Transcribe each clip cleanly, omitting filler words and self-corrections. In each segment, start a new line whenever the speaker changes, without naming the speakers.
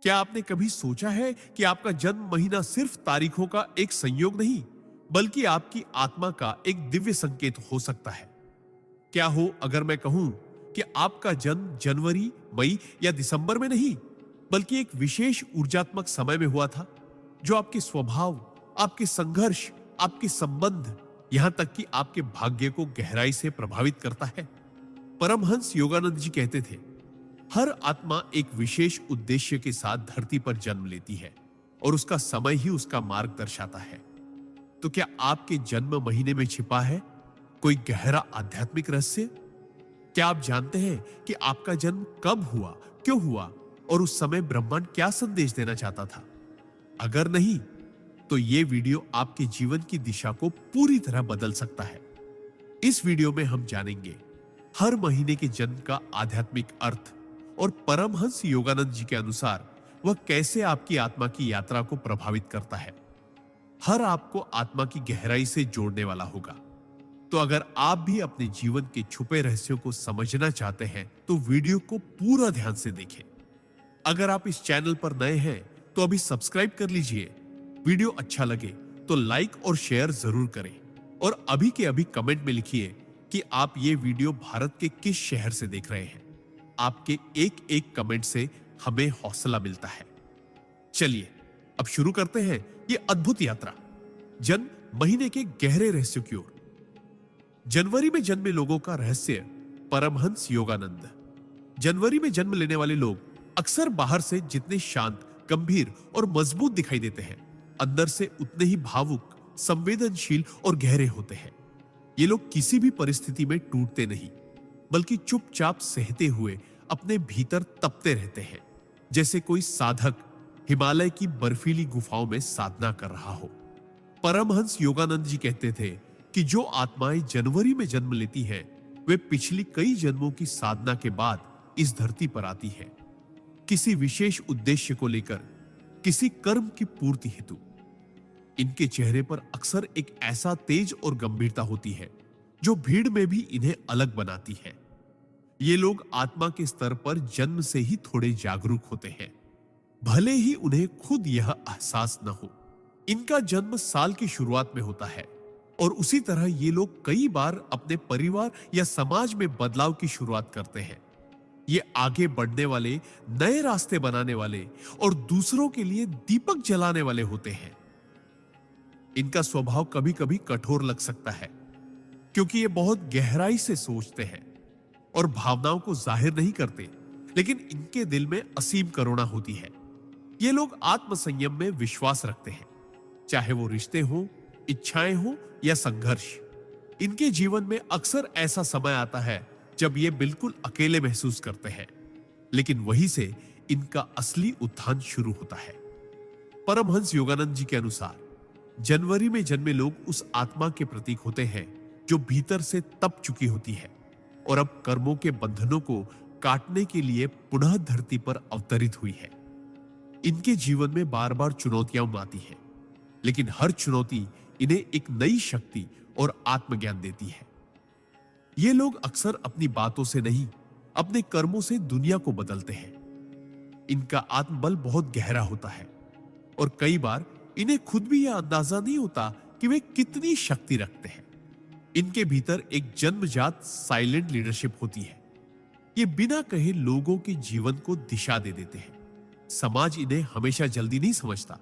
क्या आपने कभी सोचा है कि आपका जन्म महीना सिर्फ तारीखों का एक संयोग नहीं, बल्कि आपकी आत्मा का एक दिव्य संकेत हो सकता है? क्या हो अगर मैं कहूं कि आपका जन्म जनवरी, मई या दिसंबर में नहीं, बल्कि एक विशेष ऊर्जात्मक समय में हुआ था, जो आपके स्वभाव, आपके संघर्ष, आपके संबंध, यहां तक कि आपके भाग्य को गहराई से प्रभावित करता है? परमहंस योगानंद जी कहते थे, हर आत्मा एक विशेष उद्देश्य के साथ धरती पर जन्म लेती है और उसका समय ही उसका मार्ग दर्शाता है। तो क्या आपके जन्म महीने में छिपा है कोई गहरा आध्यात्मिक रहस्य? क्या आप जानते हैं कि आपका जन्म कब हुआ, क्यों हुआ और उस समय ब्रह्मांड क्या संदेश देना चाहता था? अगर नहीं, तो यह वीडियो आपके जीवन की दिशा को पूरी तरह बदल सकता है। इस वीडियो में हम जानेंगे हर महीने के जन्म का आध्यात्मिक अर्थ और परमहंस योगानंद जी के अनुसार वह कैसे आपकी आत्मा की यात्रा को प्रभावित करता है। हर आपको आत्मा की गहराई से जोड़ने वाला होगा। तो अगर आप भी अपने जीवन के छुपे रहस्यों को समझना चाहते हैं तो वीडियो को पूरा ध्यान से देखें। अगर आप इस चैनल पर नए हैं तो अभी सब्सक्राइब कर लीजिए। वीडियो अच्छा लगे तो लाइक और शेयर जरूर करें और अभी के अभी कमेंट में लिखिए कि आप ये वीडियो भारत के किस शहर से देख रहे हैं। आपके एक एक कमेंट से हमें हौसला मिलता है। चलिए अब शुरू करते हैं ये अद्भुत यात्रा जन्म महीने के गहरे रहस्यों की ओर। जनवरी में जन्मे लोगों का रहस्य। परमहंस योगानंद। जनवरी में जन्म लेने वाले लोग अक्सर बाहर से जितने शांत, गंभीर और मजबूत दिखाई देते हैं, अंदर से उतने ही भावुक, संवेदनशील और गहरे होते हैं। ये लोग किसी भी परिस्थिति में टूटते नहीं, बल्कि चुपचाप सहते हुए अपने भीतर तपते रहते हैं, जैसे कोई साधक हिमालय की बर्फीली गुफाओं में साधना कर रहा हो। परमहंस योगानंद जी कहते थे कि जो आत्माएं जनवरी में जन्म लेती हैं, वे पिछली कई जन्मों की साधना के बाद इस धरती पर आती हैं, किसी विशेष उद्देश्य को लेकर, किसी कर्म की पूर्ति हेतु। इनके चेहरे पर अक्सर एक ऐसा तेज और गंभीरता होती है जो भीड़ में भी इन्हें अलग बनाती है। ये लोग आत्मा के स्तर पर जन्म से ही थोड़े जागरूक होते हैं, भले ही उन्हें खुद यह एहसास न हो। इनका जन्म साल की शुरुआत में होता है और उसी तरह ये लोग कई बार अपने परिवार या समाज में बदलाव की शुरुआत करते हैं। ये आगे बढ़ने वाले, नए रास्ते बनाने वाले और दूसरों के लिए दीपक जलाने वाले होते हैं। इनका स्वभाव कभी कभी कठोर लग सकता है, क्योंकि ये बहुत गहराई से सोचते हैं और भावनाओं को जाहिर नहीं करते, लेकिन इनके दिल में असीम करुणा होती है। ये लोग आत्मसंयम में विश्वास रखते हैं, चाहे वो रिश्ते हो, इच्छाएं हो या संघर्ष। इनके जीवन में अक्सर ऐसा समय आता है जब ये बिल्कुल अकेले महसूस करते हैं, लेकिन वहीं से इनका असली उत्थान शुरू होता है। परमहंस योगानंद जी के अनुसार जनवरी में जन्मे लोग उस आत्मा के प्रतीक होते हैं जो भीतर से तप चुकी होती है और अब कर्मों के बंधनों को काटने के लिए पुनः धरती पर अवतरित हुई है। इनके जीवन में बार बार चुनौतियां आती हैं, लेकिन हर चुनौती इन्हें एक नई शक्ति और आत्मज्ञान देती है। ये लोग अक्सर अपनी बातों से नहीं, अपने कर्मों से दुनिया को बदलते हैं। इनका आत्मबल बहुत गहरा होता है और कई बार इन्हें खुद भी यह अंदाजा नहीं होता कि वे कितनी शक्ति रखते हैं। इनके भीतर एक जन्मजात साइलेंट लीडरशिप होती है। ये बिना कहे लोगों के जीवन को दिशा दे देते हैं। समाज इन्हें हमेशा जल्दी नहीं समझता,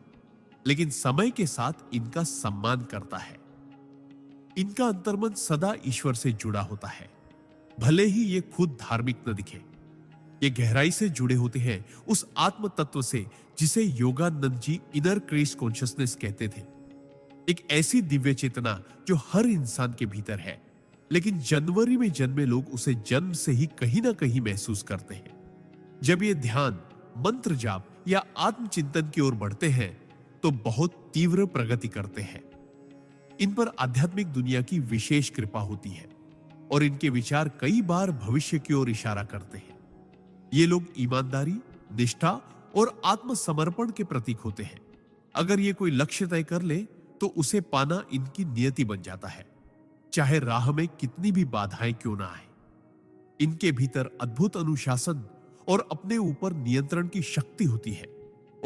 लेकिन समय के साथ इनका सम्मान करता है। इनका अंतर्मन सदा ईश्वर से जुड़ा होता है, भले ही ये खुद धार्मिक न दिखे। ये गहराई से जुड़े होते हैं उस आत्म तत्व से जिसे Yogananda ji inner Christ consciousness कहते थे। एक ऐसी दिव्य चेतना जो हर इंसान के भीतर है, लेकिन जनवरी में जन्मे लोग उसे जन्म से ही कहीं ना कहीं महसूस करते हैं। जब ये ध्यान, मंत्र जाप या आत्मचिंतन की ओर बढ़ते हैं तो बहुत तीव्र प्रगति करते हैं। इन पर आध्यात्मिक दुनिया की विशेष कृपा होती है और इनके विचार कई बार भविष्य की ओर इशारा करते हैं। ये लोग ईमानदारी, निष्ठा और आत्मसमर्पण के प्रतीक होते हैं। अगर ये कोई लक्ष्य तय कर ले तो उसे पाना इनकी नियति बन जाता है, चाहे राह में कितनी भी बाधाएं क्यों ना आए। इनके भीतर अद्भुत अनुशासन और अपने ऊपर नियंत्रण की शक्ति होती है।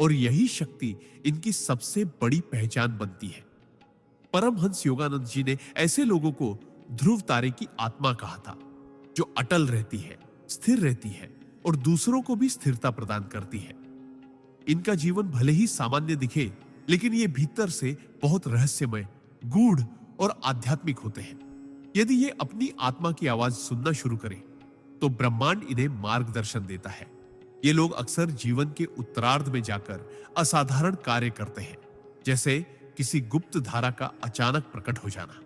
और यही शक्ति इनकी सबसे बड़ी पहचान बनती है। परमहंस योगानंद जी ने ऐसे लोगों को ध्रुव तारे की आत्मा कहा था, जो अटल रहती है, स्थिर रहती है और दूसरों को भी स्थिरता प्रदान करती है। इनका जीवन भले ही सामान्य दिखे, लेकिन ये भीतर से बहुत रहस्यमय, गूढ़ और आध्यात्मिक होते हैं। यदि ये अपनी आत्मा की आवाज सुनना शुरू करें, तो ब्रह्मांड इन्हें मार्गदर्शन देता है। ये लोग अक्सर जीवन के उत्तरार्ध में जाकर असाधारण कार्य करते हैं, जैसे किसी गुप्त धारा का अचानक प्रकट हो जाना।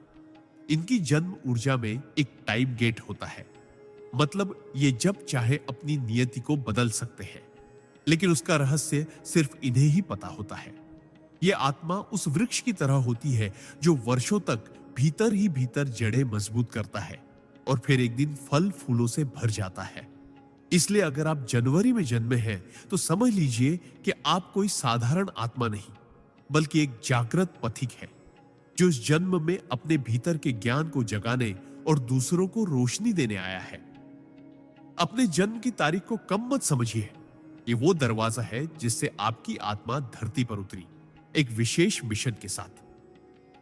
इनकी जन्म ऊर्जा में एक टाइम गेट होता है, मतलब ये जब चाहे अपनी नियति को बदल सकते हैं, लेकिन उसका रहस्य सिर्फ इन्हें ही पता होता है। ये आत्मा उस वृक्ष की तरह होती है जो वर्षों तक भीतर ही भीतर जड़ें मजबूत करता है और फिर एक दिन फल फूलों से भर जाता है। इसलिए अगर आप जनवरी में जन्मे हैं, तो समझ लीजिए कि आप कोई साधारण आत्मा नहीं, बल्कि एक जागृत पथिक है, जो इस जन्म में अपने भीतर के ज्ञान को जगाने और दूसरों को रोशनी देने आया है। अपने जन्म की तारीख को कम मत समझिए। ये वो दरवाजा है जिससे आपकी आत्मा धरती पर उतरी, एक विशेष मिशन के साथ।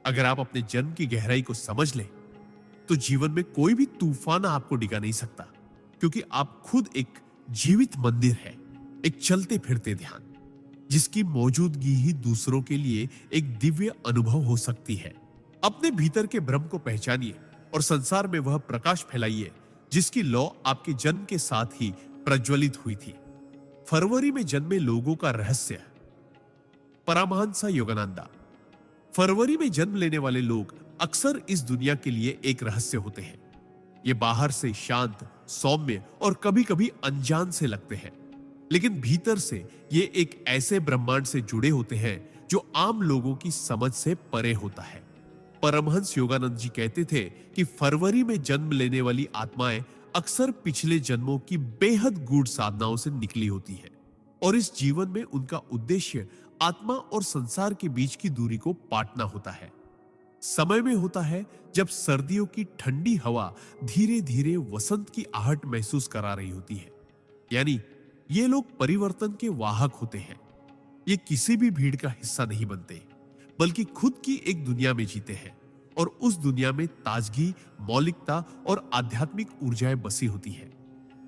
अगर आप अपने जन्म की गहराई को समझ लें, तो जीवन में कोई भी तूफान आपको डिगा नहीं सकता, क्योंकि आप खुद एक जीवित मंदिर है, एक चलते फिरते ध्यान, जिसकी मौजूदगी ही दूसरों के लिए एक दिव्य अनुभव हो सकती है। अपने भीतर के ब्रह्म को पहचानिए और संसार में वह प्रकाश फैलाइए जिसकी लौ आपके जन्म के साथ ही प्रज्वलित हुई थी। फरवरी में जन्मे लोगों का रहस्य। परमहंस योगानंदा। फरवरी में जन्म लेने वाले लोग अक्सर इस दुनिया के लिए एक रहस्य होते हैं। ये बाहर से शांत, सौम्य और कभी-कभी अनजान से लगते हैं, लेकिन भीतर से ये एक ऐसे ब्रह्मांड से जुड़े होते हैं जो आम लोगों की समझ से परे होता है। परमहंस योगानंद जी कहते थे कि फरवरी में जन्म लेने वाली आत्माएं अक्सर पिछले जन्मों की बेहद गूढ़ साधनाओं से निकली होती है और इस जीवन में उनका उद्देश्य आत्मा और संसार के बीच की दूरी को पाटना होता है। समय में होता है जब सर्दियों की ठंडी हवा धीरे धीरे वसंत की आहट महसूस करा रही होती है। यानी ये लोग परिवर्तन के वाहक होते हैं। ये किसी भी भीड़ का हिस्सा नहीं बनते, बल्कि खुद की एक दुनिया में जीते हैं और उस दुनिया में ताजगी, मौलिकता और आध्यात्मिक ऊर्जाएं बसी होती है।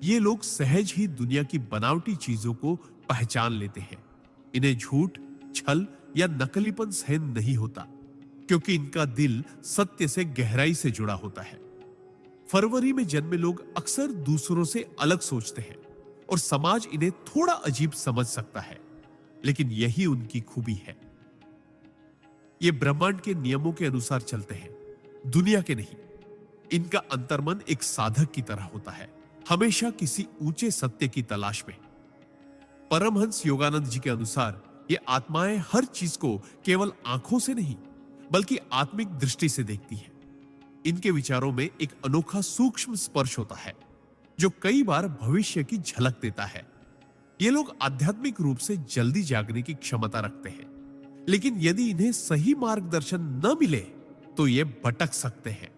ये लोग सहज ही दुनिया की बनावटी चीजों को पहचान लेते हैं। इन्हें झूठ, छल या नकलीपन सहन नहीं होता, क्योंकि इनका दिल सत्य से गहराई से जुड़ा होता है। फरवरी में जन्मे लोग अक्सर दूसरों से अलग सोचते हैं और समाज इन्हें थोड़ा अजीब समझ सकता है, लेकिन यही उनकी खूबी है। ये ब्रह्मांड के नियमों के अनुसार चलते हैं, दुनिया के नहीं। इनका अंतर्मन एक साधक की तरह होता है, हमेशा किसी ऊंचे सत्य की तलाश में। परमहंस योगानंद जी के अनुसार ये आत्माएं हर चीज को केवल आंखों से नहीं, बल्कि आत्मिक दृष्टि से देखती हैं। इनके विचारों में एक अनोखा सूक्ष्म स्पर्श होता है, जो कई बार भविष्य की झलक देता है। ये लोग आध्यात्मिक रूप से जल्दी जागने की क्षमता रखते हैं, लेकिन यदि इन्हें सही मार्गदर्शन न मिले तो ये भटक सकते हैं,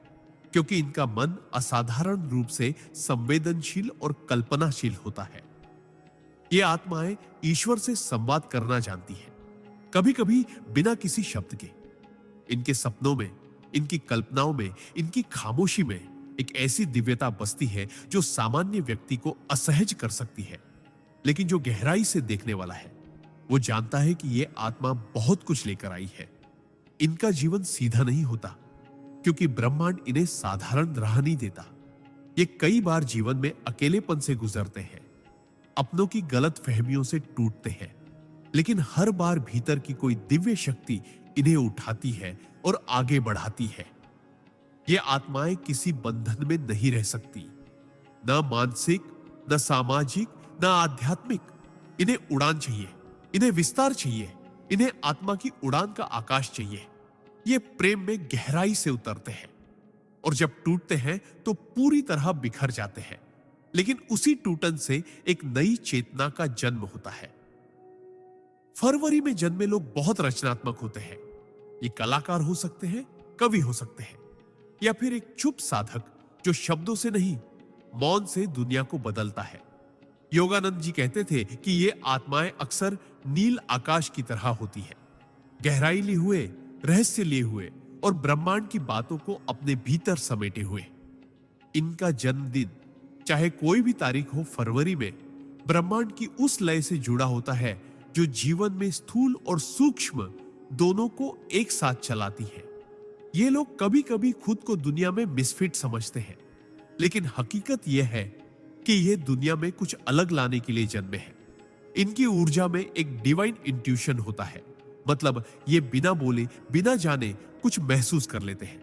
क्योंकि इनका मन असाधारण रूप से संवेदनशील और कल्पनाशील होता है। ये आत्माएं ईश्वर से संवाद करना जानती हैं, कभी कभी बिना किसी शब्द के। इनके सपनों में, इनकी कल्पनाओं में, इनकी खामोशी में एक ऐसी दिव्यता बसती है जो सामान्य व्यक्ति को असहज कर सकती है। लेकिन जो गहराई से देखने वाला है, वो जानता है कि ये आत्मा बहुत कुछ लेकर आई है। इनका जीवन सीधा नहीं होता, क्योंकि ब्रह्मांड इन्हें साधारण राह नहीं देता। ये कई बार जीवन में अकेलेपन से गुजरते हैं, अपनों की गलत फहमियों से टूटते हैं, लेकिन हर बार भीतर की कोई दिव्य शक्ति इन्हें उठाती है और आगे बढ़ाती है। ये आत्माएं किसी बंधन में नहीं रह सकती, न मानसिक, न सामाजिक, न आध्यात्मिक। इन्हें उड़ान चाहिए, इन्हें विस्तार चाहिए, इन्हें आत्मा की उड़ान का आकाश चाहिए। ये प्रेम में गहराई से उतरते हैं और जब टूटते हैं तो पूरी तरह बिखर जाते हैं, लेकिन उसी टूटन से एक नई चेतना का जन्म होता है। फरवरी में जन्मे लोग बहुत रचनात्मक होते हैं। ये कलाकार हो सकते हैं, कवि हो सकते हैं, या फिर एक चुप साधक जो शब्दों से नहीं, मौन से दुनिया को बदलता है। योगानंद जी कहते थे कि ये आत्माएं अक्सर नील आकाश की तरह होती है, गहराई लिए हुए, रहस्य लिए हुए और ब्रह्मांड की बातों को अपने भीतर समेटे हुए। इनका जन्मदिन चाहे कोई भी तारीख हो फरवरी में, ब्रह्मांड की उस लय से जुड़ा होता है जो जीवन में स्थूल और सूक्ष्म दोनों को एक साथ चलाती है। ये लोग कभी कभी खुद को दुनिया में मिसफिट समझते हैं, लेकिन हकीकत यह है कि ये दुनिया में कुछ अलग लाने के लिए जन्मे हैं। इनकी ऊर्जा में एक डिवाइन इंट्यूशन होता है, मतलब ये बिना बोले बिना जाने कुछ महसूस कर लेते हैं।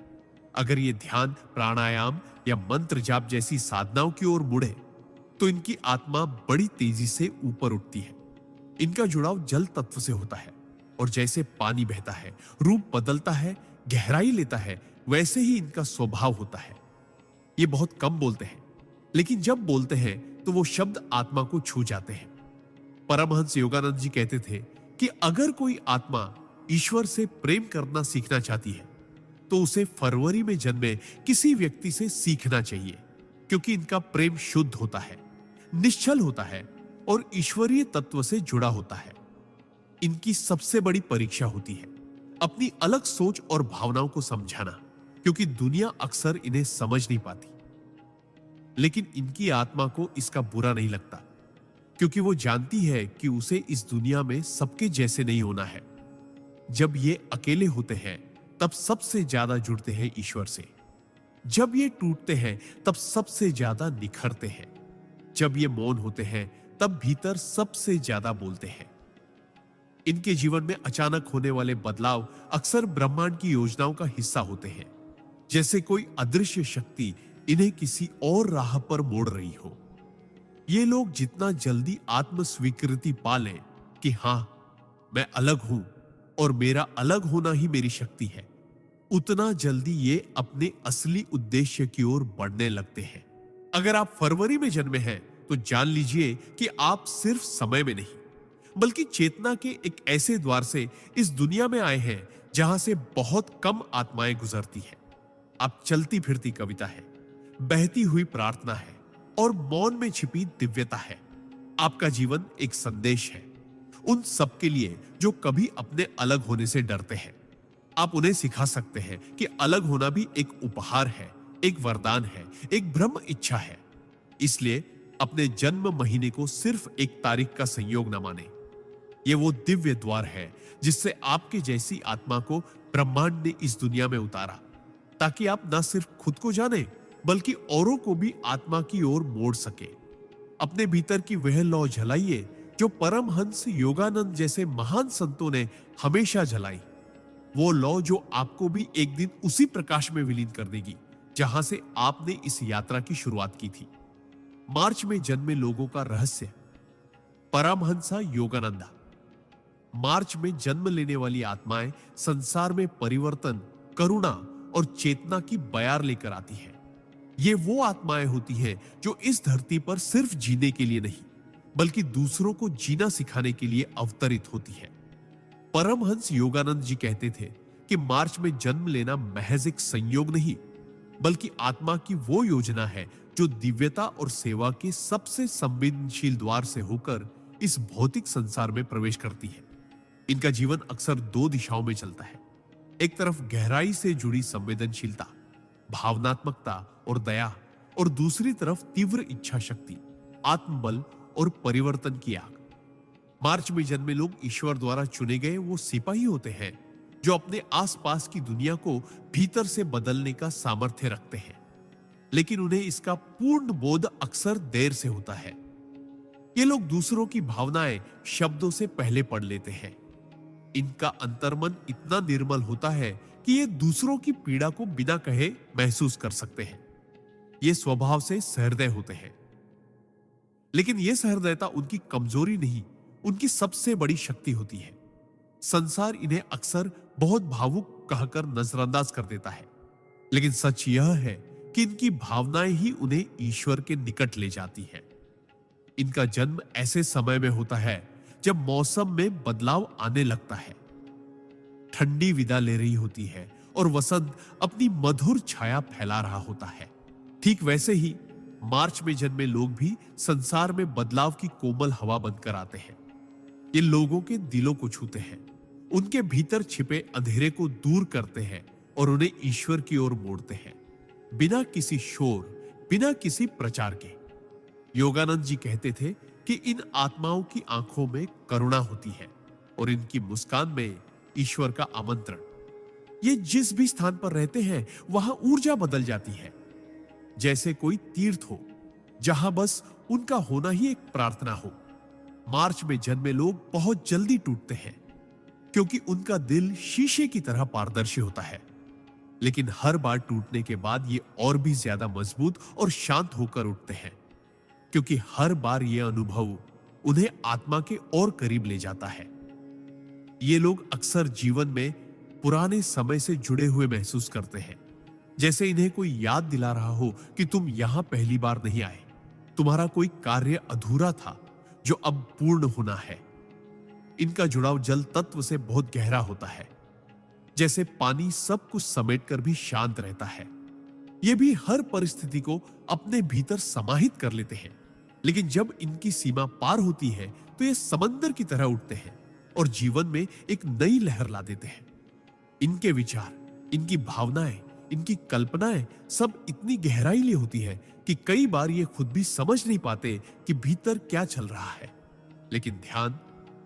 अगर ये ध्यान, प्राणायाम या मंत्र जाप जैसी साधनाओं की ओर मुड़े तो इनकी आत्मा बड़ी तेजी से ऊपर उठती है। इनका जुड़ाव जल तत्व से होता है और जैसे पानी बहता है, रूप बदलता है, गहराई लेता है, वैसे ही इनका स्वभाव होता है। ये बहुत कम बोलते हैं, लेकिन जब बोलते हैं तो वो शब्द आत्मा को छू जाते हैं। परमहंस योगानंद जी कहते थे कि अगर कोई आत्मा ईश्वर से प्रेम करना सीखना चाहती है तो उसे फरवरी में जन्मे किसी व्यक्ति से सीखना चाहिए, क्योंकि इनका प्रेम शुद्ध होता है, निश्चल होता है और ईश्वरीय तत्व से जुड़ा होता है। इनकी सबसे बड़ी परीक्षा होती है अपनी अलग सोच और भावनाओं को समझाना, क्योंकि दुनिया अक्सर इन्हें समझ नहीं पाती। लेकिन इनकी आत्मा को इसका बुरा नहीं लगता, क्योंकि वो जानती है कि उसे इस दुनिया में सबके जैसे नहीं होना है। जब ये अकेले होते हैं तब सबसे ज्यादा जुड़ते हैं ईश्वर से। जब ये टूटते हैं तब सबसे ज्यादा निखरते हैं। जब ये मौन होते हैं तब भीतर सबसे ज्यादा बोलते हैं। इनके जीवन में अचानक होने वाले बदलाव अक्सर ब्रह्मांड की योजनाओं का हिस्सा होते हैं, जैसे कोई अदृश्य शक्ति इन्हें किसी और राह पर मोड़ रही हो। ये लोग जितना जल्दी आत्म स्वीकृति पा लें कि हां, मैं अलग हूं और मेरा अलग होना ही मेरी शक्ति है, उतना जल्दी ये अपने असली उद्देश्य की ओर बढ़ने लगते हैं। अगर आप फरवरी में जन्मे हैं तो जान लीजिए कि आप सिर्फ समय में नहीं, बल्कि चेतना के एक ऐसे द्वार से इस दुनिया में आए हैं जहां से बहुत कम आत्माएं गुजरती हैं। आप चलती फिरती कविता है, बहती हुई प्रार्थना है और मौन में छिपी दिव्यता है। आपका जीवन एक संदेश है उन सबके लिए जो कभी अपने अलग होने से डरते हैं। आप उन्हें सिखा सकते हैं कि अलग होना भी एक उपहार है, एक वरदान है, एक ब्रह्म इच्छा है। इसलिए अपने जन्म महीने को सिर्फ एक तारीख का संयोग न माने। ये वो दिव्य द्वार है जिससे आपके जैसी आत्मा को ब्रह्मांड ने इस दुनिया में उतारा, ताकि आप न सिर्फ खुद को जाने बल्कि औरों को भी आत्मा की ओर मोड़ सके। अपने भीतर की वह लौ जलाइए जो परमहंस योगानंद जैसे महान संतों ने हमेशा जलाई। वो लौ जो आपको भी एक दिन उसी प्रकाश में विलीन कर देगी जहां से आपने इस यात्रा की शुरुआत की थी। मार्च में जन्मे लोगों का रहस्य। परमहंसा योगानंदा। मार्च में जन्म लेने वाली आत्माएं संसार में परिवर्तन, करुणा और चेतना की बयार लेकर आती है। ये वो आत्माएं होती हैं जो इस धरती पर सिर्फ जीने के लिए नहीं, बल्कि दूसरों को जीना सिखाने के लिए अवतरित होती है। परमहंस योगानंद जी कहते थे कि मार्च में जन्म लेना महज एक संयोग नहीं, बल्कि आत्मा की वो योजना है जो दिव्यता और सेवा के सबसे संवेदनशील द्वार से होकर इस भौतिक संसार में प्रवेश करती है। इनका जीवन अक्सर दो दिशाओं में चलता है। एक तरफ गहराई से जुड़ी संवेदनशीलता, भावनात्मकता और दया, और दूसरी तरफ तीव्र इच्छा शक्ति, आत्मबल और परिवर्तन की आग। मार्च में जन्मे लोग ईश्वर द्वारा चुने गए वो सिपाही होते हैं जो अपने आसपास की दुनिया को भीतर से बदलने का सामर्थ्य रखते हैं, लेकिन उन्हें इसका पूर्ण बोध अक्सर देर से होता है। ये लोग दूसरों की भावनाएं शब्दों से पहले पढ़ लेते हैं। इनका अंतर्मन इतना निर्मल होता है कि ये दूसरों की पीड़ा को बिना कहे महसूस कर सकते हैं। ये स्वभाव से सहृदय होते हैं, लेकिन यह सहृदयता उनकी कमजोरी नहीं, उनकी सबसे बड़ी शक्ति होती है। संसार इन्हें अक्सर बहुत भावुक कहकर नजरअंदाज कर देता है, लेकिन सच यह है कि इनकी भावनाएं ही उन्हें ईश्वर के निकट ले जाती है। इनका जन्म ऐसे समय में होता है जब मौसम में बदलाव आने लगता है। ठंडी विदा ले रही होती है और वसंत अपनी मधुर छाया फैला रहा होता है। ठीक वैसे ही मार्च में जन्मे लोग भी संसार में बदलाव की कोमल हवा बनकर आते हैं। ये लोगों के दिलों को छूते हैं, उनके भीतर छिपे अंधेरे को दूर करते हैं और उन्हें ईश्वर की ओर मोड़ते हैं, बिना किसी शोर, बिना किसी प्रचार के। योगानंद जी कहते थे कि इन आत्माओं की आंखों में करुणा होती है और इनकी मुस्कान में ईश्वर का आमंत्रण। ये जिस भी स्थान पर रहते हैं वहां ऊर्जा बदल जाती है, जैसे कोई तीर्थ हो जहां बस उनका होना ही एक प्रार्थना हो। मार्च में जन्मे लोग बहुत जल्दी टूटते हैं क्योंकि उनका दिल शीशे की तरह पारदर्शी होता है, लेकिन हर बार टूटने के बाद ये और भी ज्यादा मजबूत और शांत होकर उठते हैं, क्योंकि हर बार यह अनुभव उन्हें आत्मा के और करीब ले जाता है। ये लोग अक्सर जीवन में पुराने समय से जुड़े हुए महसूस करते हैं, जैसे इन्हें कोई याद दिला रहा हो कि तुम यहां पहली बार नहीं आए, तुम्हारा कोई कार्य अधूरा था जो अब पूर्ण होना है। इनका जुड़ाव जल तत्व से बहुत गहरा होता है, जैसे पानी सब कुछ समेटकर भी शांत रहता है। ये भी हर परिस्थिति को अपने भीतर समाहित कर लेते हैं, लेकिन जब इनकी सीमा पार होती है तो ये समंदर की तरह उठते हैं और जीवन में एक नई लहर ला देते हैं। इनके विचार, इनकी भावनाएं, इनकी कल्पनाएं सब इतनी गहराई लिए होती है कि कई बार ये खुद भी समझ नहीं पाते कि भीतर क्या चल रहा है, लेकिन ध्यान,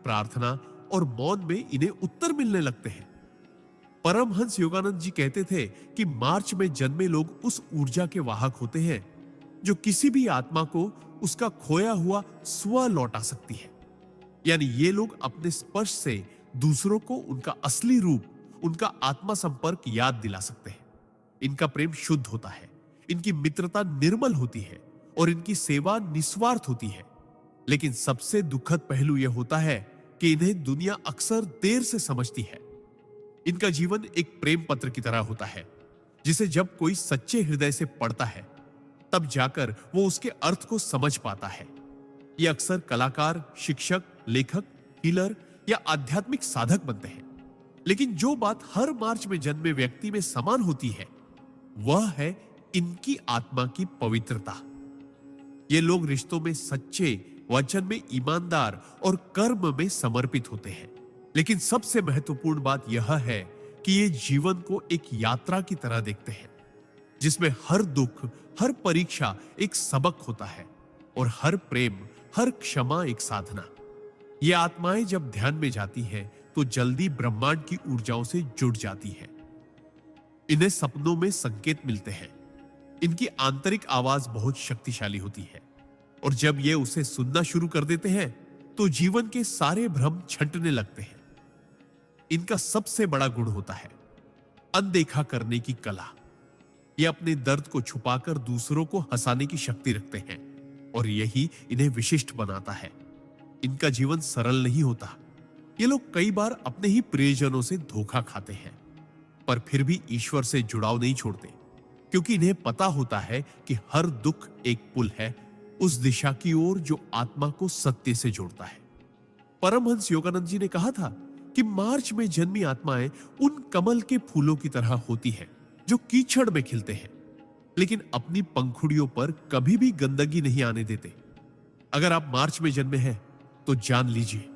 प्रार्थना और मौन में इन्हें उत्तर मिलने लगते हैं। परमहंस योगानंद जी कहते थे कि मार्च में जन्मे लोग उस ऊर्जा के वाहक होते हैं जो किसी भी आत्मा को उसका खोया हुआ स्व लौटा सकती है। यानी ये लोग अपने स्पर्श से दूसरों को उनका असली रूप, उनका आत्मा संपर्क याद दिला सकते हैं। इनका प्रेम शुद्ध होता है, इनकी मित्रता निर्मल होती है और इनकी सेवा निस्वार्थ होती है। लेकिन सबसे दुखद पहलू यह होता है कि इन्हें दुनिया अक्सर देर से समझती है। इनका जीवन एक प्रेम पत्र की तरह होता है, जिसे जब कोई सच्चे हृदय से पढ़ता है तब जाकर वो उसके अर्थ को समझ पाता है। ये अक्सर कलाकार, शिक्षक, लेखक, हीलर या आध्यात्मिक साधक बनते हैं, लेकिन जो बात हर मार्च में जन्मे व्यक्ति में समान होती है वह है इनकी आत्मा की पवित्रता। ये लोग रिश्तों में सच्चे, वचन में ईमानदार और कर्म में समर्पित होते हैं। लेकिन सबसे महत्वपूर्ण बात यह है कि ये जीवन को एक यात्रा की तरह देखते हैं, जिसमें हर दुख, हर परीक्षा एक सबक होता है और हर प्रेम, हर क्षमा एक साधना। ये आत्माएं जब ध्यान में जाती हैं तो जल्दी ब्रह्मांड की ऊर्जाओं से जुड़ जाती हैं। इन्हें सपनों में संकेत मिलते हैं। इनकी आंतरिक आवाज बहुत शक्तिशाली होती है और जब ये उसे सुनना शुरू कर देते हैं तो जीवन के सारे भ्रम छंटने लगते हैं। इनका सबसे बड़ा गुण होता है अनदेखा करने की कला। ये अपने दर्द को छुपाकर दूसरों को हंसाने की शक्ति रखते हैं और यही इन्हें विशिष्ट बनाता है। इनका जीवन सरल नहीं होता। ये लोग कई बार अपने ही प्रियजनों से धोखा खाते हैं, पर फिर भी ईश्वर से जुड़ाव नहीं छोड़ते, क्योंकि इन्हें पता होता है कि हर दुख एक पुल है उस दिशा की ओर जो आत्मा को सत्य से जोड़ता है। परमहंस योगानंद जी ने कहा था कि मार्च में जन्मी आत्माएं उन कमल के फूलों की तरह होती हैं जो कीचड़ में खिलते हैं, लेकिन अपनी पंखुड़ियों पर कभी भी गंदगी नहीं आने देते। अगर आप मार्च में जन्मे हैं तो जान लीजिए,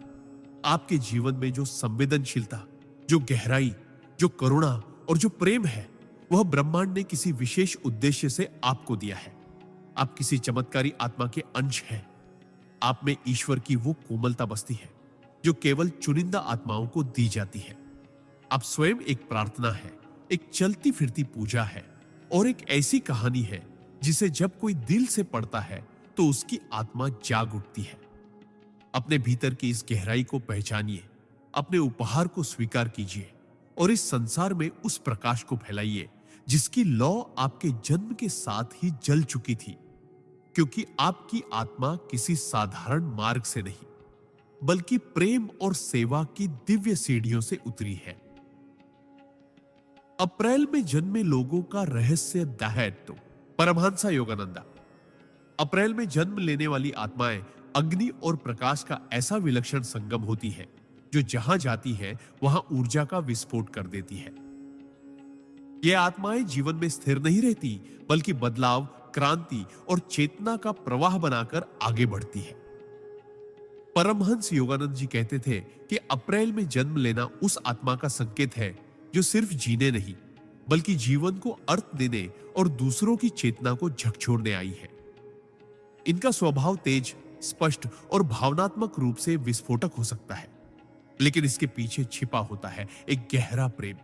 आपके जीवन में जो संवेदनशीलता, जो गहराई, जो करुणा और जो प्रेम है, वह ब्रह्मांड ने किसी विशेष उद्देश्य से आपको दिया है। आप किसी चमत्कारी आत्मा के अंश हैं। आप में ईश्वर की वो कोमलता बसती है जो केवल चुनिंदा आत्माओं को दी जाती है। आप स्वयं एक प्रार्थना है, एक चलती फिरती पूजा है और एक ऐसी कहानी है जिसे जब कोई दिल से पढ़ता है तो उसकी आत्मा जाग उठती है। अपने भीतर की इस गहराई को पहचानिए, अपने उपहार को स्वीकार कीजिए और इस संसार में उस प्रकाश को फैलाइए जिसकी लौ आपके जन्म के साथ ही जल चुकी थी, क्योंकि आपकी आत्मा किसी साधारण मार्ग से नहीं बल्कि प्रेम और सेवा की दिव्य सीढ़ियों से उतरी है। अप्रैल में जन्मे लोगों का रहस्य दाहैत्व। परमहंसा योगानंदा। अप्रैल में जन्म लेने वाली आत्माएं अग्नि और प्रकाश का ऐसा विलक्षण संगम होती है जो जहां जाती है वहां ऊर्जा का विस्फोट कर देती है। ये आत्माएं जीवन में स्थिर नहीं रहती बल्कि बदलाव, क्रांति और चेतना का प्रवाह बनाकर आगे बढ़ती है। परमहंस योगानंद जी कहते थे कि अप्रैल में जन्म लेना उस आत्मा का संकेत है जो सिर्फ जीने नहीं बल्कि जीवन को अर्थ देने और दूसरों की चेतना को झकझोरने आई है। इनका स्वभाव तेज, स्पष्ट और भावनात्मक रूप से विस्फोटक हो सकता है, लेकिन इसके पीछे छिपा होता है एक गहरा प्रेम,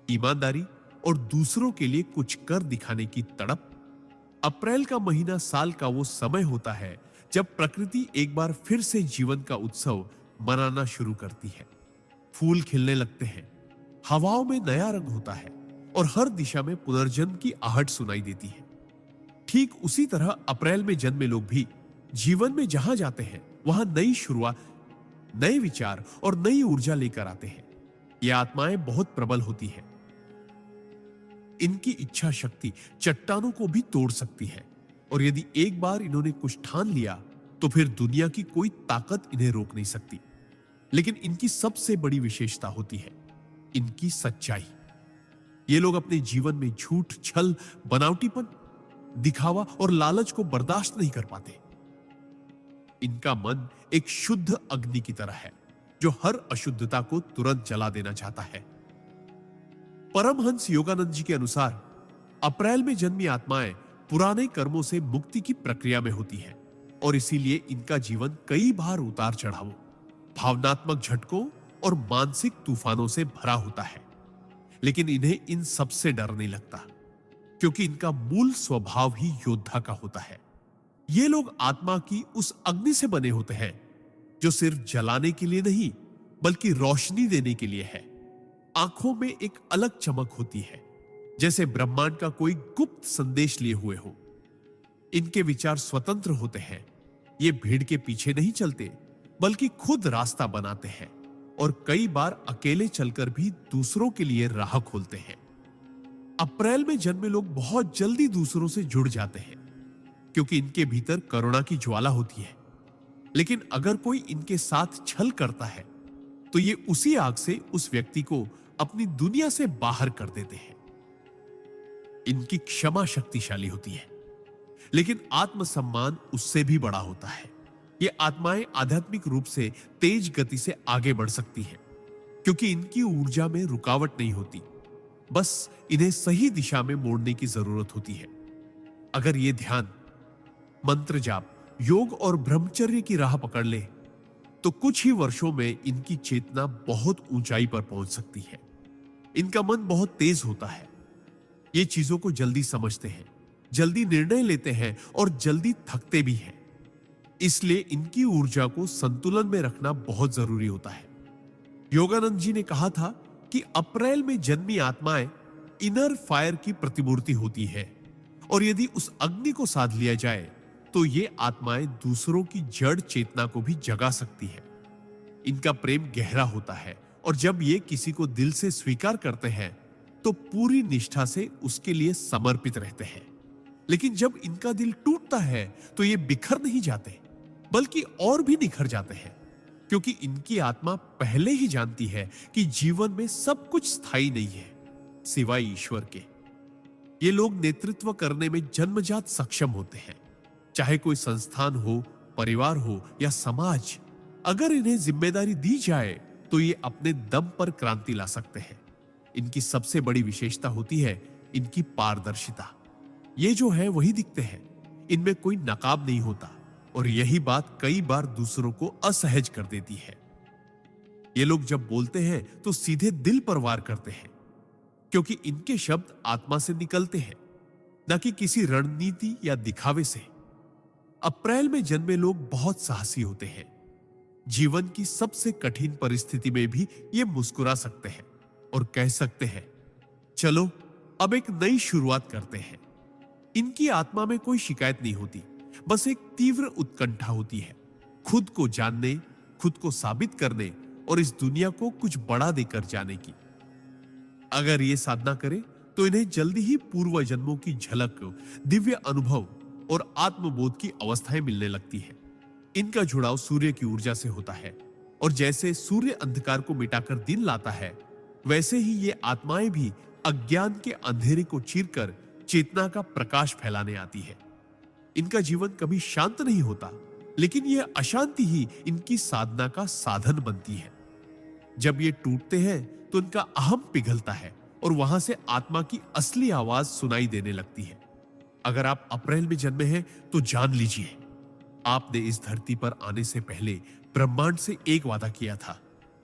ईमानदारी और दूसरों के लिए कुछ कर दिखाने की तड़प। अप्रैल का महीना साल का वो समय होता है जब प्रकृति एक बार फिर से जीवन का उत्सव मनाना शुरू करती है। फूल खिलने लगते हैं, हवाओं में नया रंग होता है और हर दिशा में पुनर्जन्म की आहट सुनाई देती है। ठीक उसी तरह अप्रैल में जन्मे लोग भी जीवन में जहां जाते हैं वहां नई शुरुआत, नए विचार और नई ऊर्जा लेकर आते हैं। ये आत्माएं बहुत प्रबल होती हैं। इनकी इच्छा शक्ति चट्टानों को भी तोड़ सकती है और यदि एक बार इन्होंने कुछ ठान लिया तो फिर दुनिया की कोई ताकत इन्हें रोक नहीं सकती। लेकिन इनकी सबसे बड़ी विशेषता होती है इनकी सच्चाई। ये लोग अपने जीवन में झूठ, छल, बनावटीपन, दिखावा और लालच को बर्दाश्त नहीं कर पाते। इनका मन एक शुद्ध अग्नि की तरह है जो हर अशुद्धता को तुरंत जला देना चाहता है। परमहंस योगानंद जी के अनुसार अप्रैल में जन्मी आत्माएं पुराने कर्मों से मुक्ति की प्रक्रिया में होती है और इसीलिए इनका जीवन कई बार उतार चढ़ावों, भावनात्मक झटकों और मानसिक तूफानों से भरा होता है। लेकिन इन्हें इन सब से डर नहीं लगता क्योंकि इनका मूल स्वभाव ही योद्धा का होता है। ये लोग आत्मा की उस अग्नि से बने होते हैं जो सिर्फ जलाने के लिए नहीं बल्कि रोशनी देने के लिए है। आंखों में एक अलग चमक होती है, जैसे ब्रह्मांड का कोई गुप्त संदेश लिए हुए हो। इनके विचार स्वतंत्र होते हैं। ये भीड़ के पीछे नहीं चलते बल्कि खुद रास्ता बनाते हैं और कई बार अकेले चलकर भी दूसरों के लिए राह खोलते हैं। अप्रैल में जन्मे लोग बहुत जल्दी दूसरों से जुड़ जाते हैं क्योंकि इनके भीतर करुणा की ज्वाला होती है। लेकिन अगर कोई इनके साथ छल करता है तो ये उसी आग से उस व्यक्ति को अपनी दुनिया से बाहर कर देते हैं। इनकी क्षमा शक्तिशाली होती है, लेकिन आत्मसम्मान उससे भी बड़ा होता है। ये आत्माएं आध्यात्मिक रूप से तेज गति से आगे बढ़ सकती हैं क्योंकि इनकी ऊर्जा में रुकावट नहीं होती, बस इन्हें सही दिशा में मोड़ने की जरूरत होती है। अगर ये ध्यान, मंत्र जाप, योग और ब्रह्मचर्य की राह पकड़ ले तो कुछ ही वर्षों में इनकी चेतना बहुत ऊंचाई पर पहुंच सकती है। इनका मन बहुत तेज होता है। ये चीजों को जल्दी समझते हैं, जल्दी निर्णय लेते हैं और जल्दी थकते भी हैं। इसलिए इनकी ऊर्जा को संतुलन में रखना बहुत जरूरी होता है। योगानंद जी ने कहा था कि अप्रैल में जन्मी आत्माएं इनर फायर की प्रतिमूर्ति होती है और यदि उस अग्नि को साध लिया जाए तो ये आत्माएं दूसरों की जड़ चेतना को भी जगा सकती है। इनका प्रेम गहरा होता है और जब ये किसी को दिल से स्वीकार करते हैं तो पूरी निष्ठा से उसके लिए समर्पित रहते हैं। लेकिन जब इनका दिल टूटता है तो ये बिखर नहीं जाते बल्कि और भी निखर जाते हैं क्योंकि इनकी आत्मा पहले ही जानती है कि जीवन में सब कुछ स्थायी नहीं है सिवाय ईश्वर के। ये लोग नेतृत्व करने में जन्मजात सक्षम होते हैं, चाहे कोई संस्थान हो, परिवार हो या समाज। अगर इन्हें जिम्मेदारी दी जाए तो ये अपने दम पर क्रांति ला सकते हैं। इनकी सबसे बड़ी विशेषता होती है इनकी पारदर्शिता। ये जो है वही दिखते हैं, इनमें कोई नकाब नहीं होता और यही बात कई बार दूसरों को असहज कर देती है। ये लोग जब बोलते हैं तो सीधे दिल पर वार करते हैं क्योंकि इनके शब्द आत्मा से निकलते हैं, न कि किसी रणनीति या दिखावे से। अप्रैल में जन्मे लोग बहुत साहसी होते हैं। जीवन की सबसे कठिन परिस्थिति में भी ये मुस्कुरा सकते हैं और कह सकते हैं, चलो अब एक नई शुरुआत करते हैं। इनकी आत्मा में कोई शिकायत नहीं होती, बस एक तीव्र उत्कंठा होती है, खुद को जानने, खुद को साबित करने और इस दुनिया को कुछ बड़ा देकर जाने की। अगर ये साधना करे तो इन्हें जल्दी ही पूर्व जन्मों की झलक, दिव्य अनुभव और आत्मबोध की अवस्थाएं मिलने लगती है। इनका जुड़ाव सूर्य की ऊर्जा से होता है और जैसे सूर्य अंधकार को मिटाकर दिन लाता है, वैसे ही ये आत्माएं भी अज्ञान के अंधेरे को चीरकर चेतना का प्रकाश फैलाने आती है। इनका जीवन कभी शांत नहीं होता, लेकिन यह अशांति ही इनकी साधना का साधन बनती है। जब ये टूटते हैं तो इनका अहम पिघलता है और वहां से आत्मा की असली आवाज सुनाई देने लगती है। अगर आप अप्रैल में जन्मे हैं तो जान लीजिए, आपने इस धरती पर आने से पहले ब्रह्मांड से एक वादा किया था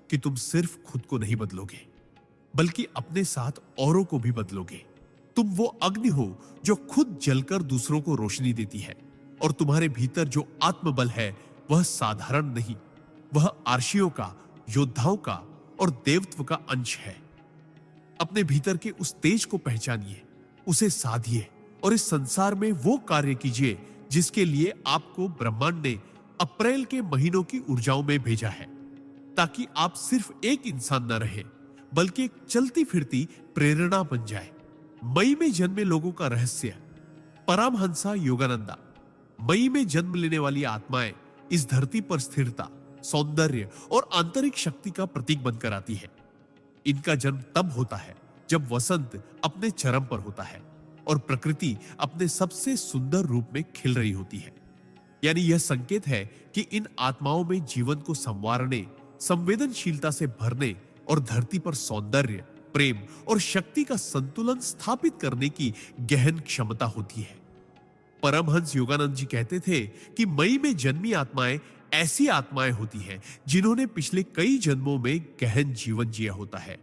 कि तुम सिर्फ खुद को नहीं बदलोगे, बल्कि अपने साथ औरों को भी बदलोगे। तुम वो अग्नि हो जो खुद जलकर दूसरों को रोशनी देती है, और तुम्हारे भीतर जो आत्मबल है वह साधारण नहीं, वह आर्षियों का, योद्धाओं का और देवत्व का अंश है। अपने भीतर के उस तेज को पहचानिए, उसे साधिए और इस संसार में वो कार्य कीजिए जिसके लिए आपको ब्रह्मांड ने अप्रैल के महीनों की ऊर्जाओं में भेजा है, ताकि आप सिर्फ एक इंसान न रहे बल्कि एक चलती फिरती प्रेरणा बन जाए। मई में जन्मे लोगों का रहस्य। परमहंसा योगानंदा। मई में जन्म लेने वाली आत्माएं इस धरती पर स्थिरता, सौंदर्य और आंतरिक शक्ति का प्रतीक बनकर आती है। इनका जन्म तब होता है जब वसंत अपने चरम पर होता है और प्रकृति अपने सबसे सुंदर रूप में खिल रही होती है। यानी यह संकेत है कि इन आत्माओं में जीवन को संवारने, संवेदनशीलता से भरने और धरती पर सौंदर्य, प्रेम और शक्ति का संतुलन स्थापित करने की गहन क्षमता होती है। परमहंस योगानंद जी कहते थे कि मई में जन्मी आत्माएं ऐसी आत्माएं होती हैं जिन्होंने पिछले कई जन्मों में गहन जीवन जिया होता है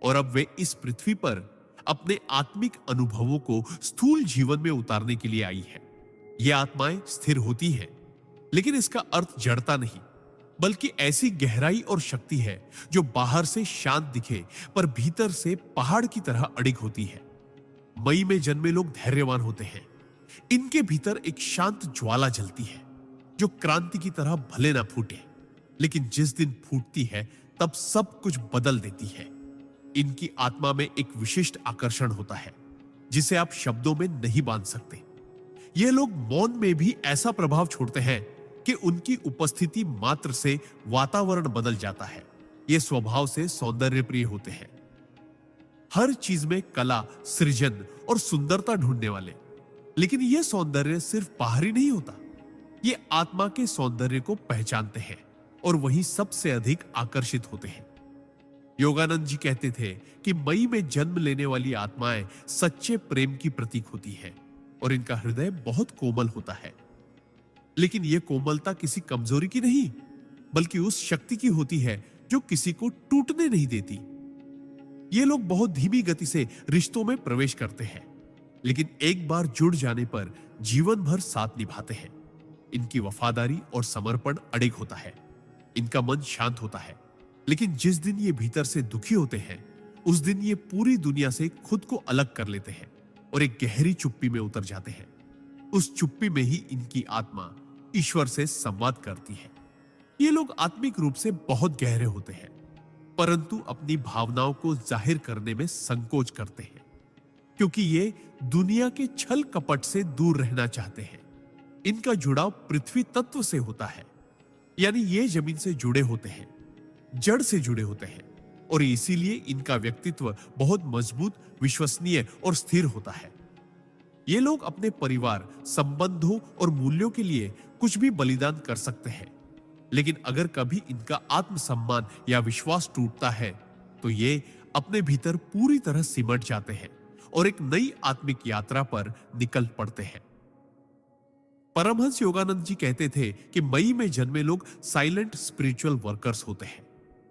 और अब वे इस पृथ्वी पर अपने आत्मिक अनुभवों को स्थूल जीवन में उतारने के लिए आई है। ये आत्माएं स्थिर होती हैं, लेकिन इसका अर्थ जड़ता नहीं, बल्कि ऐसी गहराई और शक्ति है जो बाहर से शांत दिखे पर भीतर से पहाड़ की तरह अडिग होती है। मई में जन्मे लोग धैर्यवान होते हैं। इनके भीतर एक शांत ज्वाला जलती है जो क्रांति की तरह भले ना फूटे, लेकिन जिस दिन फूटती है तब सब कुछ बदल देती है। इनकी आत्मा में एक विशिष्ट आकर्षण होता है जिसे आप शब्दों में नहीं बांध सकते। ये लोग मौन में भी ऐसा प्रभाव छोड़ते हैं कि उनकी उपस्थिति मात्र से वातावरण बदल जाता है। ये स्वभाव से सौंदर्य प्रिय होते हैं, हर चीज में कला, सृजन और सुंदरता ढूंढने वाले। लेकिन यह सौंदर्य सिर्फ बाहरी नहीं होता, ये आत्मा के सौंदर्य को पहचानते हैं और वही सबसे अधिक आकर्षित होते हैं। योगानंद जी कहते थे कि मई में जन्म लेने वाली आत्माएं सच्चे प्रेम की प्रतीक होती है और इनका हृदय बहुत कोमल होता है। लेकिन यह कोमलता किसी कमजोरी की नहीं, बल्कि उस शक्ति की होती है जो किसी को टूटने नहीं देती। ये लोग बहुत धीमी गति से रिश्तों में प्रवेश करते हैं, लेकिन एक बार जुड़ जाने पर जीवन भर साथ निभाते हैं। इनकी वफादारी और समर्पण अडिग होता है। इनका मन शांत होता है, लेकिन जिस दिन ये भीतर से दुखी होते हैं उस दिन ये पूरी दुनिया से खुद को अलग कर लेते हैं और एक गहरी चुप्पी में उतर जाते हैं। उस चुप्पी में ही इनकी आत्मा ईश्वर से संवाद करती है। ये लोग आत्मिक रूप से बहुत गहरे होते हैं, परंतु अपनी भावनाओं को जाहिर करने में संकोच करते हैं, क्योंकि ये दुनिया के छल कपट से दूर रहना चाहते हैं। इनका जुड़ाव पृथ्वी तत्व से होता है, यानी ये जमीन से जुड़े होते हैं, जड़ से जुड़े होते हैं, और इसीलिए इनका व्यक्तित्व बहुत मजबूत, विश्वसनीय और स्थिर होता है। ये लोग अपने परिवार, संबंधों और मूल्यों के लिए कुछ भी बलिदान कर सकते हैं, लेकिन अगर कभी इनका आत्मसम्मान या विश्वास टूटता है तो ये अपने भीतर पूरी तरह सिमट जाते हैं और एक नई आत्मिक यात्रा पर निकल पड़ते हैं। परमहंस योगानंद जी कहते थे कि मई में जन्मे लोग साइलेंट स्पिरिचुअल वर्कर्स होते हैं,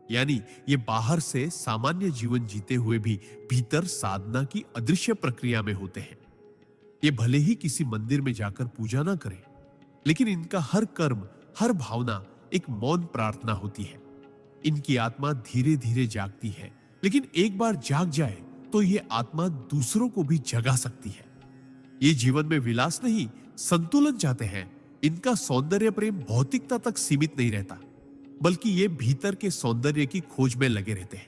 यानी ये बाहर से सामान्य जीवन जीते हुए भी भीतर साधना की अदृश्य प्रक्रिया में होते हैं। ये भले ही किसी मंदिर में जाकर पूजा ना करें, लेकिन इनका हर कर्म, हर भावना एक मौन प्रार्थना होती है। इनकी आत्मा धीरे धीरे जागती है, लेकिन एक बार जाग जाए तो ये आत्मा दूसरों को भी जगा सकती है। ये जीवन में विलास नहीं, संतुलन चाहते हैं। इनका सौंदर्य प्रेम भौतिकता तक सीमित नहीं रहता, बल्कि ये भीतर के सौंदर्य की खोज में लगे रहते हैं।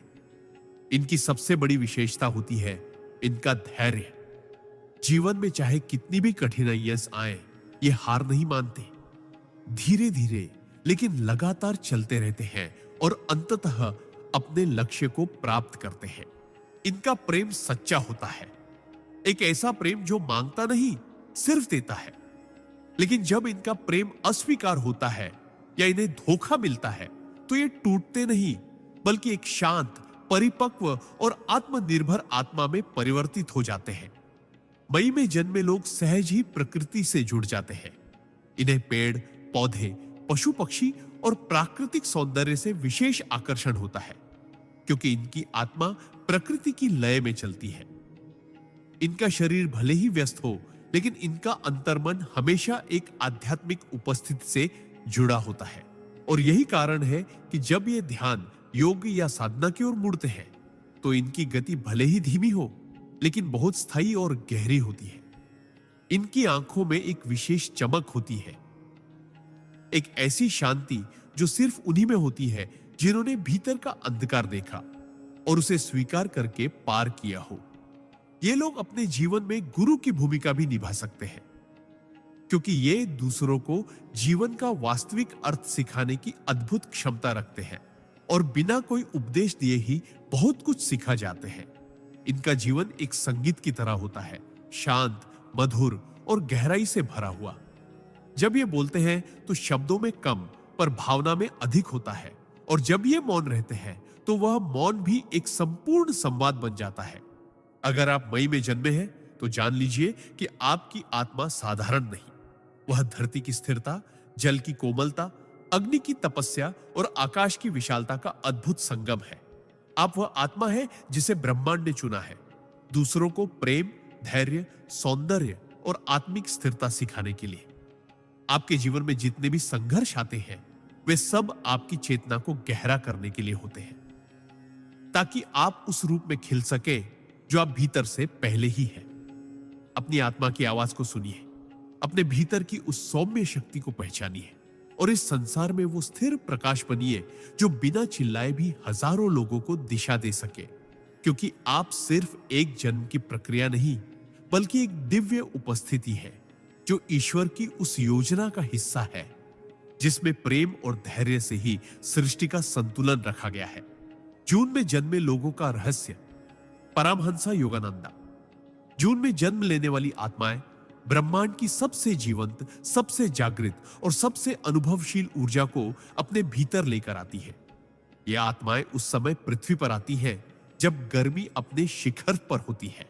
इनकी सबसे बड़ी विशेषता होती है इनका धैर्य। जीवन में चाहे कितनी भी कठिनाइयां आए, ये हार नहीं मानते। धीरे धीरे लेकिन लगातार चलते रहते हैं और अंततः अपने लक्ष्य को प्राप्त करते हैं। इनका प्रेम सच्चा होता है, एक ऐसा प्रेम जो मांगता नहीं, सिर्फ देता है। लेकिन जब इनका प्रेम अस्वीकार होता है या इन्हें धोखा मिलता है तो ये टूटते नहीं, बल्कि एक शांत, परिपक्व और आत्मनिर्भर आत्मा में परिवर्तित हो जाते हैं। मई में जन्मे लोग सहज ही प्रकृति से जुड़ जाते हैं। इन्हें पेड़, पौधे, पशु पक्षी और प्राकृतिक सौंदर्य से विशेष आकर्षण होता है, क्योंकि इनकी आत्मा प्रकृति की लय में चलती है। इनका शरीर भले ही व्यस्त हो, लेकिन इनका अंतर्मन हमेशा एक आध्यात्मिक उपस्थिति से जुड़ा होता है। और यही कारण है कि जब ये ध्यान, योग या साधना की ओर मुड़ते हैं तो इनकी गति भले ही धीमी हो, लेकिन बहुत स्थायी और गहरी होती है। इनकी आंखों में एक विशेष चमक होती है, एक ऐसी शांति जो सिर्फ उन्हीं में होती है जिन्होंने भीतर का अंधकार देखा और उसे स्वीकार करके पार किया हो। ये लोग अपने जीवन में गुरु की भूमिका भी निभा सकते हैं, क्योंकि ये दूसरों को जीवन का वास्तविक अर्थ सिखाने की अद्भुत क्षमता रखते हैं और बिना कोई उपदेश दिए ही बहुत कुछ सिखा जाते हैं। इनका जीवन एक संगीत की तरह होता है, शांत, मधुर और गहराई से भरा हुआ। जब ये बोलते हैं तो शब्दों में कम पर भावना में अधिक होता है, और जब ये मौन रहते हैं तो वह मौन भी एक संपूर्ण संवाद बन जाता है। अगर आप मई में जन्मे हैं तो जान लीजिए कि आपकी आत्मा साधारण नहीं, वह धरती की स्थिरता, जल की कोमलता, अग्नि की तपस्या और आकाश की विशालता का अद्भुत संगम है। आप वह आत्मा है जिसे ब्रह्मांड ने चुना है, दूसरों को प्रेम, धैर्य, सौंदर्य और आत्मिक स्थिरता सिखाने के लिए। आपके जीवन में जितने भी संघर्ष आते हैं वे सब आपकी चेतना को गहरा करने के लिए होते हैं, ताकि आप उस रूप में खिल सके जो आप भीतर से पहले ही है। अपनी आत्मा की आवाज को सुनिए, अपने भीतर की उस सौम्य शक्ति को पहचानिए और इस संसार में वो स्थिर प्रकाश बनिए जो बिना चिल्लाए भी हजारों लोगों को दिशा दे सके। क्योंकि आप सिर्फ एक जन्म की प्रक्रिया नहीं, बल्कि एक दिव्य उपस्थिति है जो ईश्वर की उस योजना का हिस्सा है जिसमें प्रेम और धैर्य से ही सृष्टि का संतुलन रखा गया है। जून में जन्मे लोगों का रहस्य। परमहंस योगानंदा। जून में जन्म लेने वाली आत्माएं ब्रह्मांड की सबसे जीवंत, सबसे जागृत और सबसे अनुभवशील ऊर्जा को अपने भीतर लेकर आती है। ये आत्माएं उस समय पृथ्वी पर आती हैं जब गर्मी अपने शिखर पर होती है,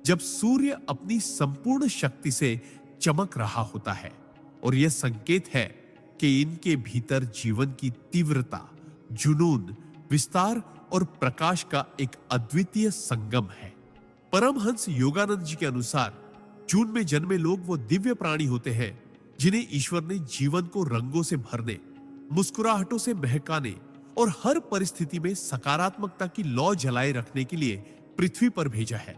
जब सूर्य अपनी संपूर्ण शक्ति से चमक रहा होता है, और यह संकेत है कि इनके भीतर जीवन की तीव्रता, जुनून, विस्तार और प्रकाश का एक अद्वितीय संगम है। परमहंस योगानंद जी के अनुसार जून में जन्मे लोग वो दिव्य प्राणी होते हैं जिन्हें ईश्वर ने जीवन को रंगों से भरने, मुस्कुराहटों से महकाने और हर परिस्थिति में सकारात्मकता की लौ जलाए रखने के लिए पृथ्वी पर भेजा है।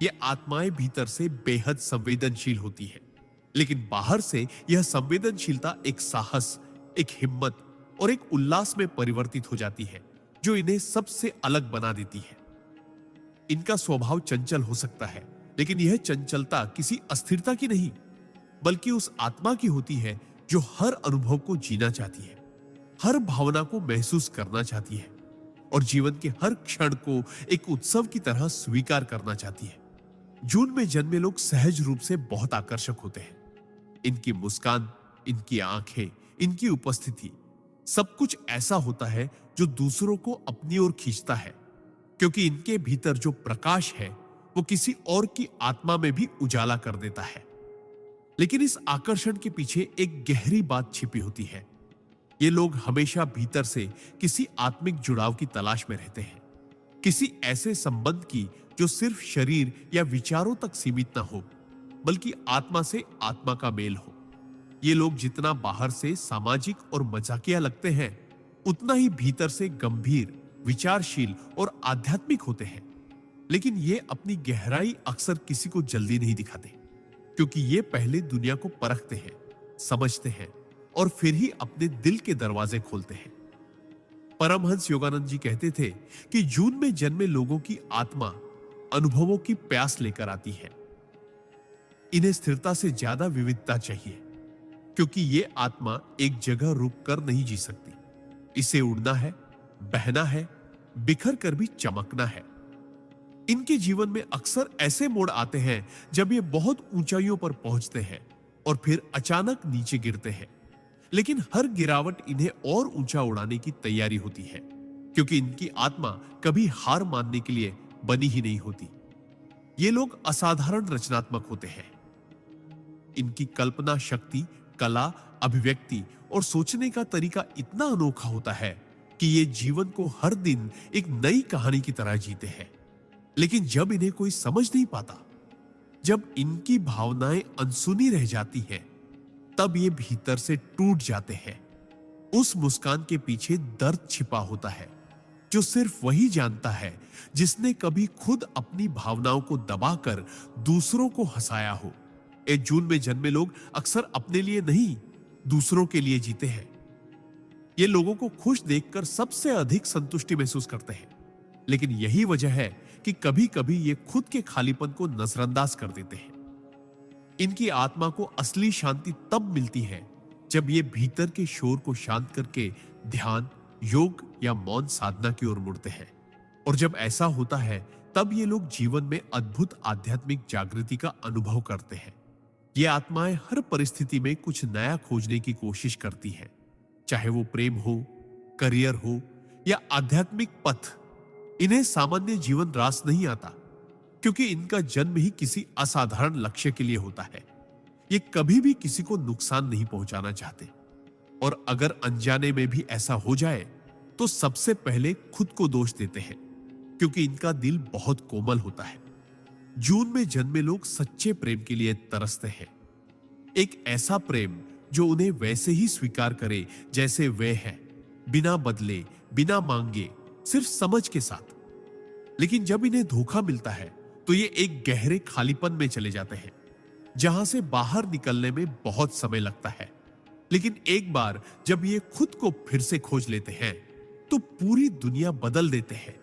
ये आत्माएं भीतर से बेहद संवेदनशील होती है, लेकिन बाहर से यह संवेदनशीलता एक साहस, एक हिम्मत और एक उल्लास में परिवर्तित हो जाती है जो इन्हें सबसे अलग बना देती है। इनका स्वभाव चंचल हो सकता है, लेकिन यह चंचलता किसी अस्थिरता की नहीं, बल्कि उस आत्मा की होती है जो हर अनुभव को जीना चाहती है, हर भावना को महसूस करना चाहती है और जीवन के हर क्षण को एक उत्सव की तरह स्वीकार करना चाहती है। जून में जन्मे लोग सहज रूप से बहुत आकर्षक होते हैं। इनकी मुस्कान, इनकी आंखें, इनकी उपस्थिति, सब कुछ ऐसा होता है जो दूसरों को अपनी ओर खींचता है, क्योंकि इनके भीतर जो प्रकाश है वो किसी और की आत्मा में भी उजाला कर देता है। लेकिन इस आकर्षण के पीछे एक गहरी बात छिपी होती है। ये लोग हमेशा भीतर से किसी आत्मिक जुड़ाव की तलाश में रहते हैं, किसी ऐसे संबंध की जो सिर्फ शरीर या विचारों तक सीमित ना हो, बल्कि आत्मा से आत्मा का मेल हो। ये लोग जितना बाहर से सामाजिक और मजाकिया लगते हैं, उतना ही भीतर से गंभीर, विचारशील और आध्यात्मिक होते हैं। लेकिन ये अपनी गहराई अक्सर किसी को जल्दी नहीं दिखाते, क्योंकि ये पहले दुनिया को परखते हैं, समझते हैं और फिर ही अपने दिल के दरवाजे खोलते हैं। परमहंस योगानंद जी कहते थे कि जून में जन्मे लोगों की आत्मा अनुभवों की प्यास लेकर आती है। इन्हें स्थिरता से ज्यादा विविधता चाहिए, क्योंकि ये आत्मा एक जगह रुक कर नहीं जी सकती। इसे उड़ना है, बहना है, बिखर कर भी चमकना है। इनके जीवन में अक्सर ऐसे मोड़ आते हैं जब ये बहुत ऊंचाइयों पर पहुंचते हैं, और फिर अचानक नीचे गिरते हैं। लेकिन हर गिरावट इन्हें और ऊंचा उड़ाने की तैयारी होती है, क्योंकि इनकी आत्मा कभी हार मानने के लिए बनी ही नहीं होती। ये लोग असाधारण रचनात्मक होते हैं। इनकी कल्पना शक्ति, कला, अभिव्यक्ति और सोचने का तरीका इतना अनोखा होता है कि ये जीवन को हर दिन एक नई कहानी की तरह जीते हैं। लेकिन जब इन्हें कोई समझ नहीं पाता, जब इनकी भावनाएं अनसुनी रह जाती हैं, तब ये भीतर से टूट जाते हैं। उस मुस्कान के पीछे दर्द छिपा होता है, जो सिर्फ वही जानता है जिसने कभी खुद अपनी भावनाओं को दबाकर दूसरों को हंसाया हो। जून में जन्मे लोग अक्सर अपने लिए नहीं, दूसरों के लिए जीते हैं। ये लोगों को खुश देखकर सबसे अधिक संतुष्टि महसूस करते हैं। लेकिन यही वजह है कि कभी कभी ये खुद के खालीपन को नजरअंदाज कर देते हैं। इनकी आत्मा को असली शांति तब मिलती है जब ये भीतर के शोर को शांत करके ध्यान, योग या मौन साधना की ओर मुड़ते हैं। और जब ऐसा होता है, तब ये लोग जीवन में अद्भुत आध्यात्मिक जागृति का अनुभव करते हैं। ये आत्माएं हर परिस्थिति में कुछ नया खोजने की कोशिश करती हैं, चाहे वो प्रेम हो, करियर हो या आध्यात्मिक पथ। इन्हें सामान्य जीवन रास नहीं आता, क्योंकि इनका जन्म ही किसी असाधारण लक्ष्य के लिए होता है। ये कभी भी किसी को नुकसान नहीं पहुंचाना चाहते, और अगर अनजाने में भी ऐसा हो जाए तो सबसे पहले खुद को दोष देते हैं, क्योंकि इनका दिल बहुत कोमल होता है। जून में जन्मे लोग सच्चे प्रेम के लिए तरसते हैं। एक ऐसा प्रेम जो उन्हें वैसे ही स्वीकार करे जैसे वे हैं, बिना बदले, बिना मांगे, सिर्फ समझ के साथ। लेकिन जब इन्हें धोखा मिलता है तो ये एक गहरे खालीपन में चले जाते हैं, जहां से बाहर निकलने में बहुत समय लगता है। लेकिन एक बार जब ये खुद को फिर से खोज लेते हैं तो पूरी दुनिया बदल देते हैं।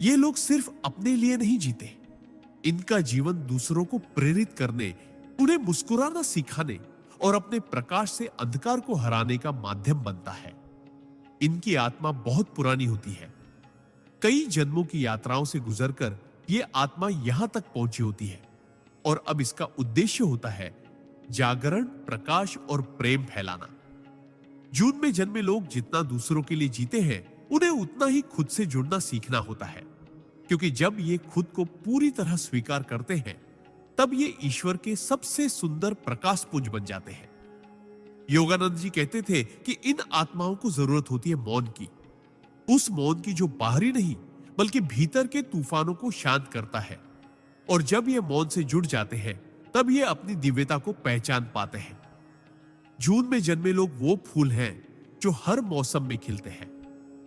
ये लोग सिर्फ अपने लिए नहीं जीते, इनका जीवन दूसरों को प्रेरित करने, उन्हें मुस्कुराना सिखाने और अपने प्रकाश से अंधकार को हराने का माध्यम बनता है। इनकी आत्मा बहुत पुरानी होती है। कई जन्मों की यात्राओं से गुजरकर यह आत्मा यहां तक पहुंची होती है, और अब इसका उद्देश्य होता है जागरण, प्रकाश और प्रेम फैलाना। जून में जन्मे लोग जितना दूसरों के लिए जीते हैं, उन्हें उतना ही खुद से जुड़ना सीखना होता है, क्योंकि जब ये खुद को पूरी तरह स्वीकार करते हैं, तब ये ईश्वर के सबसे सुंदर प्रकाश पुंज बन जाते हैं। योगानंद जी कहते थे कि इन आत्माओं को जरूरत होती है मौन की, उस मौन की जो बाहरी नहीं बल्कि भीतर के तूफानों को शांत करता है। और जब ये मौन से जुड़ जाते हैं, तब ये अपनी दिव्यता को पहचान पाते हैं। जून में जन्मे लोग वो फूल हैं जो हर मौसम में खिलते हैं,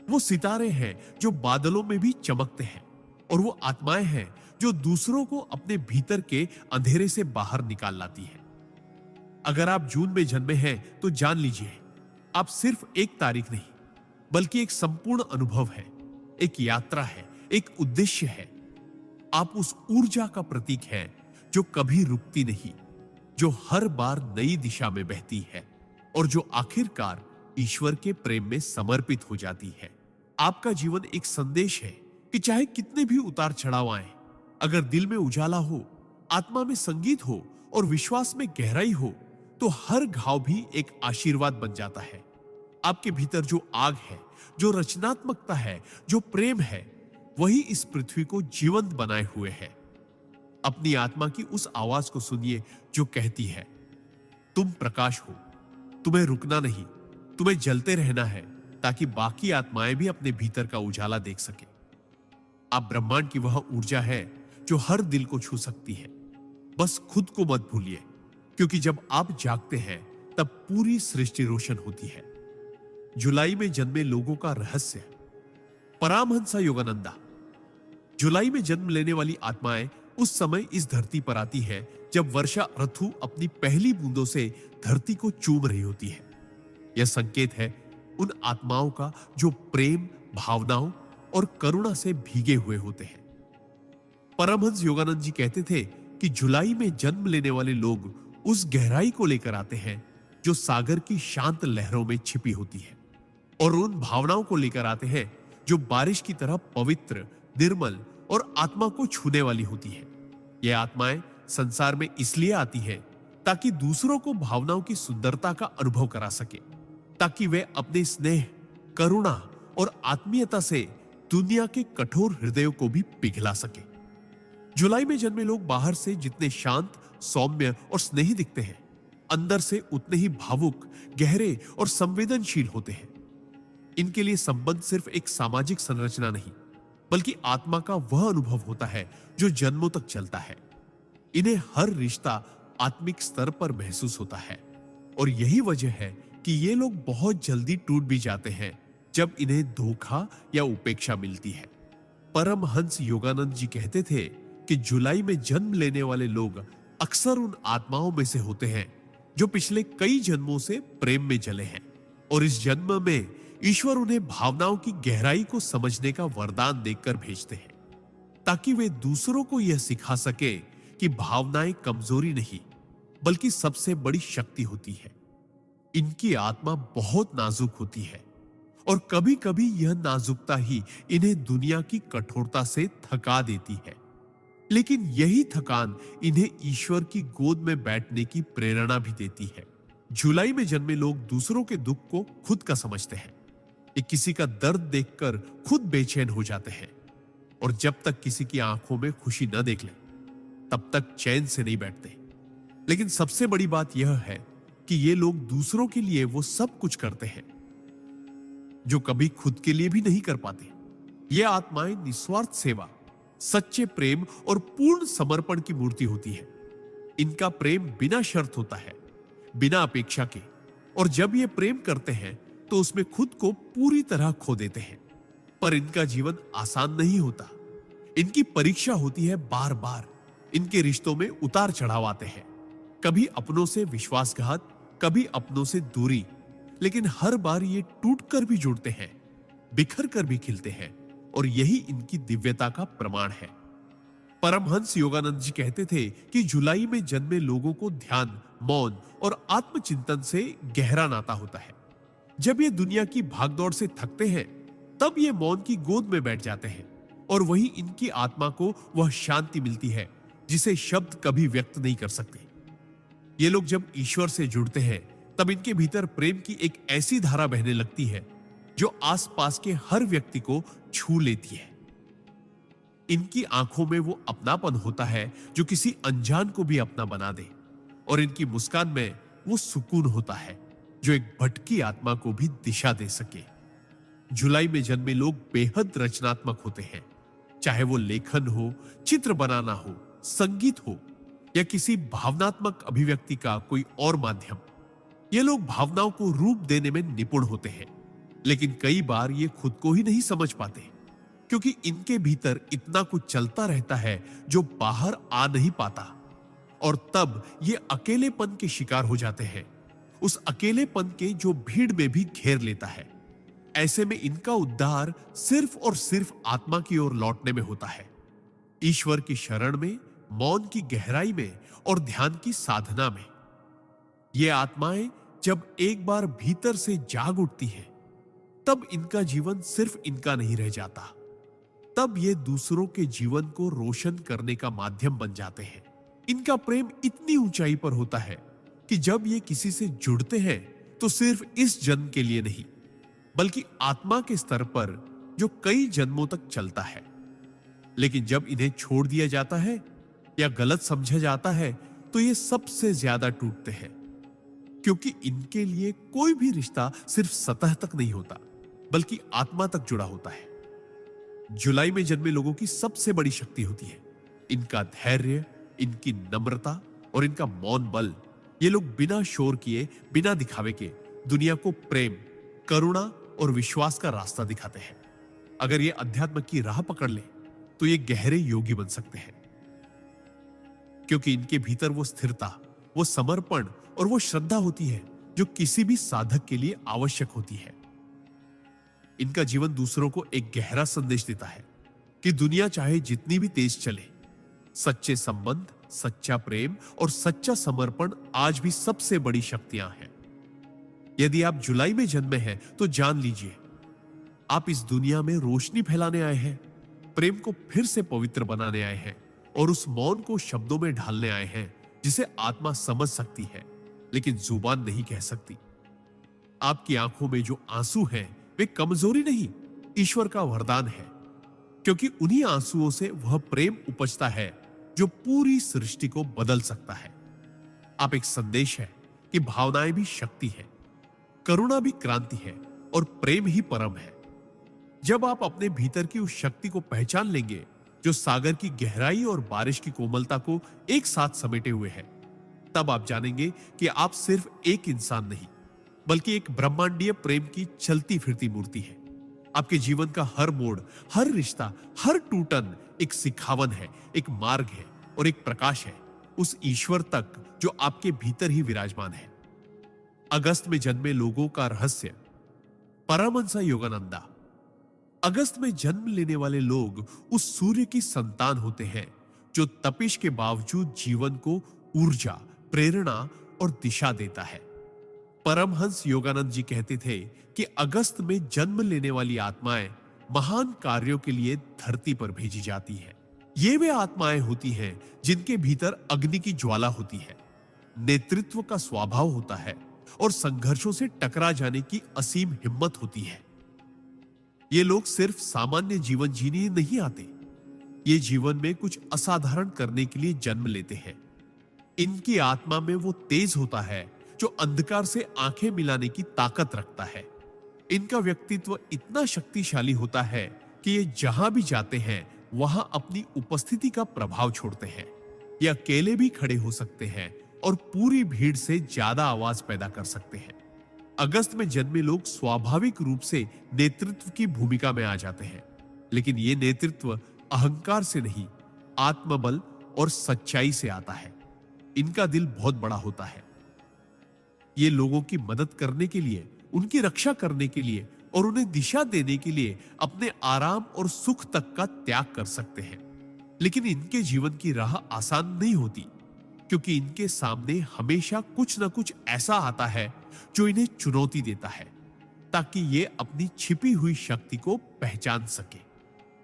वो सितारे हैं जो बादलों में भी चमकते हैं, और वो आत्माएं हैं जो दूसरों को अपने भीतर के अंधेरे से बाहर निकाल लाती हैं। अगर आप जून में जन्मे हैं तो जान लीजिए, आप सिर्फ एक तारीख नहीं बल्कि एक संपूर्ण अनुभव है, एक यात्रा है, एक उद्देश्य है। आप उस ऊर्जा का प्रतीक हैं जो कभी रुकती नहीं, जो हर बार नई दिशा में बहती है और जो आखिरकार ईश्वर के प्रेम में समर्पित हो जाती है। आपका जीवन एक संदेश है कि चाहे कितने भी उतार चढ़ाव आए, अगर दिल में उजाला हो, आत्मा में संगीत हो और विश्वास में गहराई हो, तो हर घाव भी एक आशीर्वाद बन जाता है। आपके भीतर जो आग है, जो रचनात्मकता है, जो प्रेम है, वही इस पृथ्वी को जीवंत बनाए हुए है। अपनी आत्मा की उस आवाज को सुनिए जो कहती है, तुम प्रकाश हो, तुम्हें रुकना नहीं, तुम्हें जलते रहना है, ताकि बाकी आत्माएं भी अपने भीतर का उजाला देख सके। आप ब्रह्मांड की वह ऊर्जा है जो हर दिल को छू सकती है। बस खुद को मत भूलिए, क्योंकि जब आप जागते हैं तब पूरी सृष्टि रोशन होती है। जुलाई में जन्मे लोगों का रहस्य। परमहंस योगानंदा। जुलाई में जन्म लेने वाली आत्माएं उस समय इस धरती पर आती है जब वर्षा ऋतु अपनी पहली बूंदों से धरती को चूम रही होती है। यह संकेत है उन आत्माओं का जो प्रेम, भावनाओं और करुणा से भीगे हुए होते हैं। परमहंस योगानंद जी कहते थे कि जुलाई में जन्म लेने वाले लोग उस गहराई को लेकर आते हैं जो सागर की शांत लहरों में छिपी होती है, और उन भावनाओं को लेकर आते हैं जो बारिश की तरह पवित्र, निर्मल और आत्मा को छूने वाली होती है। ये आत्माएं संसार में इसलिए आती है ताकि दूसरों को भावनाओं की सुंदरता का अनुभव करा सके, ताकि वे अपने स्नेह, करुणा और आत्मीयता से दुनिया के कठोर हृदयों को भी पिघला सके। जुलाई में जन्मे लोग बाहर से जितने शांत, सौम्य और स्नेही दिखते हैं, अंदर से उतने ही भावुक, गहरे और संवेदनशील होते हैं। इनके लिए संबंध सिर्फ एक सामाजिक संरचना नहीं, बल्कि आत्मा का वह अनुभव होता है जो जन्मों तक चलता है। इन्हें हर रिश्ता आत्मिक स्तर पर महसूस होता है, और यही वजह है कि ये लोग बहुत जल्दी टूट भी जाते हैं जब इन्हें धोखा या उपेक्षा मिलती है। परमहंस योगानंद जी कहते थे कि जुलाई में जन्म लेने वाले लोग अक्सर उन आत्माओं में से होते हैं जो पिछले कई जन्मों से प्रेम में जले हैं, और इस जन्म में ईश्वर उन्हें भावनाओं की गहराई को समझने का वरदान देकर भेजते हैं, ताकि वे दूसरों को यह सिखा सके कि भावनाएं कमजोरी नहीं, बल्कि सबसे बड़ी शक्ति होती है। इनकी आत्मा बहुत नाजुक होती है, और कभी कभी यह नाजुकता ही इन्हें दुनिया की कठोरता से थका देती है। लेकिन यही थकान इन्हें ईश्वर की गोद में बैठने की प्रेरणा भी देती है। जुलाई में जन्मे लोग दूसरों के दुख को खुद का समझते हैं। ये किसी का दर्द देखकर खुद बेचैन हो जाते हैं, और जब तक किसी की आंखों में खुशी न देख ले, तब तक चैन से नहीं बैठते। लेकिन सबसे बड़ी बात यह है कि ये लोग दूसरों के लिए वो सब कुछ करते हैं जो कभी खुद के लिए भी नहीं कर पाते। ये आत्माएं निस्वार्थ सेवा, सच्चे प्रेम और पूर्ण समर्पण की मूर्ति होती है। इनका प्रेम बिना शर्त होता है, बिना अपेक्षा के, और जब ये प्रेम करते हैं तो उसमें खुद को पूरी तरह खो देते हैं। पर इनका जीवन आसान नहीं होता। इनकी परीक्षा होती है बार बार। इनके रिश्तों में उतार चढ़ाव आते हैं, कभी अपनों से विश्वासघात, कभी अपनों से दूरी, लेकिन हर बार ये टूटकर भी जुड़ते हैं, बिखर कर भी खिलते हैं, और यही इनकी दिव्यता का प्रमाण है। परमहंस योगानंद जी कहते थे कि जुलाई में जन्मे लोगों को ध्यान, मौन और आत्मचिंतन से गहरा नाता होता है। जब ये दुनिया की भागदौड़ से थकते हैं, तब ये मौन की गोद में बैठ जाते हैं, और वही इनकी आत्मा को वह शांति मिलती है जिसे शब्द कभी व्यक्त नहीं कर सकते। ये लोग जब ईश्वर से जुड़ते हैं, तब इनके भीतर प्रेम की एक ऐसी धारा बहने लगती है जो आसपास के हर व्यक्ति को छू लेती है। इनकी आंखों में वो अपनापन होता है जो किसी अनजान को भी अपना बना दे, और इनकी मुस्कान में वो सुकून होता है जो एक भटकी आत्मा को भी दिशा दे सके। जुलाई में जन्मे लोग बेहद रचनात्मक होते हैं, चाहे वो लेखन हो, चित्र बनाना हो, संगीत हो, या किसी भावनात्मक अभिव्यक्ति का कोई और माध्यम। ये लोग भावनाओं को रूप देने में निपुण होते हैं, लेकिन कई बार ये खुद को ही नहीं समझ पाते, क्योंकि इनके भीतर इतना कुछ चलता रहता है जो बाहर आ नहीं पाता, और तब ये अकेलेपन के शिकार हो जाते हैं, उस अकेलेपन के जो भीड़ में भी घेर लेता है। ऐसे में इनका उद्धार सिर्फ और सिर्फ आत्मा की ओर लौटने में होता है, ईश्वर की शरण में, मौन की गहराई में और ध्यान की साधना में। ये आत्माएं जब एक बार भीतर से जाग उठती हैं, तब इनका जीवन सिर्फ इनका नहीं रह जाता। तब ये दूसरों के जीवन को रोशन करने का माध्यम बन जाते हैं। इनका प्रेम इतनी ऊंचाई पर होता है कि जब ये किसी से जुड़ते हैं तो सिर्फ इस जन्म के लिए नहीं, बल्कि आत्मा के स्तर पर जो कई जन्मों तक चलता है। लेकिन जब इन्हें छोड़ दिया जाता है या गलत समझा जाता है, तो ये सबसे ज्यादा टूटते हैं, क्योंकि इनके लिए कोई भी रिश्ता सिर्फ सतह तक नहीं होता, बल्कि आत्मा तक जुड़ा होता है। जुलाई में जन्मे लोगों की सबसे बड़ी शक्ति होती है इनका धैर्य, इनकी नम्रता और इनका मौन बल। ये लोग बिना शोर किए, बिना दिखावे के दुनिया को प्रेम, करुणा और विश्वास का रास्ता दिखाते हैं। अगर ये अध्यात्म की राह पकड़ ले तो ये गहरे योगी बन सकते हैं, क्योंकि इनके भीतर वो स्थिरता, वो समर्पण और वो श्रद्धा होती है जो किसी भी साधक के लिए आवश्यक होती है। इनका जीवन दूसरों को एक गहरा संदेश देता है कि दुनिया चाहे जितनी भी तेज चले, सच्चे संबंध, सच्चा प्रेम और सच्चा समर्पण आज भी सबसे बड़ी शक्तियां हैं। यदि आप जुलाई में जन्मे हैं तो जान लीजिए, आप इस दुनिया में रोशनी फैलाने आए हैं, प्रेम को फिर से पवित्र बनाने आए हैं और उस मौन को शब्दों में ढालने आए हैं जिसे आत्मा समझ सकती है लेकिन जुबान नहीं कह सकती। आपकी आंखों में जो आंसू हैं वे कमजोरी नहीं, ईश्वर का वरदान है, क्योंकि उन्हीं आंसुओं से वह प्रेम उपजता है जो पूरी सृष्टि को बदल सकता है। आप एक संदेश है कि भावनाएं भी शक्ति है, करुणा भी क्रांति है और प्रेम ही परम है। जब आप अपने भीतर की उस शक्ति को पहचान लेंगे जो सागर की गहराई और बारिश की कोमलता को एक साथ समेटे हुए है, तब आप जानेंगे कि आप सिर्फ एक इंसान नहीं बल्कि एक ब्रह्मांडीय प्रेम की चलती फिरती मूर्ति है। आपके जीवन का हर मोड़, हर रिश्ता, हर टूटन एक सिखावन है, एक मार्ग है और एक प्रकाश है उस ईश्वर तक जो आपके भीतर ही विराजमान है। अगस्त में जन्मे लोगों का रहस्य। परमहंस योगानंदा। अगस्त में जन्म लेने वाले लोग उस सूर्य की संतान होते हैं जो तपिश के बावजूद जीवन को ऊर्जा, प्रेरणा और दिशा देता है। परमहंस योगानंद जी कहते थे कि अगस्त में जन्म लेने वाली आत्माएं महान कार्यों के लिए धरती पर भेजी जाती हैं। ये वे आत्माएं होती हैं जिनके भीतर अग्नि की ज्वाला होती है, नेतृत्व का स्वभाव होता है और संघर्षों से टकरा जाने की असीम हिम्मत होती है। ये लोग सिर्फ सामान्य जीवन जीने नहीं आते, ये जीवन में कुछ असाधारण करने के लिए जन्म लेते हैं। इनकी आत्मा में वो तेज होता है जो अंधकार से आंखें मिलाने की ताकत रखता है। इनका व्यक्तित्व इतना शक्तिशाली होता है कि ये जहां भी जाते हैं वहां अपनी उपस्थिति का प्रभाव छोड़ते हैं। ये अकेले भी खड़े हो सकते हैं और पूरी भीड़ से ज्यादा आवाज पैदा कर सकते हैं। अगस्त में जन्मे लोग स्वाभाविक रूप से नेतृत्व की भूमिका में आ जाते हैं, लेकिन यह नेतृत्व अहंकार से नहीं, आत्मबल और सच्चाई से आता है। इनका दिल बहुत बड़ा होता है। ये लोगों की मदद करने के लिए, उनकी रक्षा करने के लिए और उन्हें दिशा देने के लिए अपने आराम और सुख तक का त्याग कर सकते हैं। लेकिन इनके जीवन की राह आसान नहीं होती, क्योंकि इनके सामने हमेशा कुछ ना कुछ ऐसा आता है जो इन्हें चुनौती देता है, ताकि ये अपनी छिपी हुई शक्ति को पहचान सके।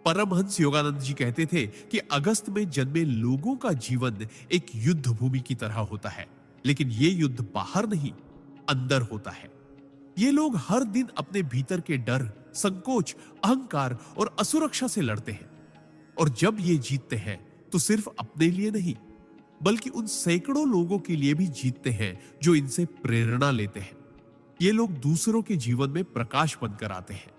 परमहंस योगानंद जी कहते थे कि अगस्त में जन्मे लोगों का जीवन एक युद्ध भूमि की तरह होता है, लेकिन ये युद्ध बाहर नहीं, अंदर होता है। ये लोग हर दिन अपने भीतर के डर, संकोच, अहंकार और असुरक्षा से लड़ते हैं, और जब ये जीतते हैं तो सिर्फ अपने लिए नहीं बल्कि उन सैकड़ों लोगों के लिए भी जीतते हैं जो इनसे प्रेरणा लेते हैं। ये लोग दूसरों के जीवन में प्रकाश बनकर आते हैं।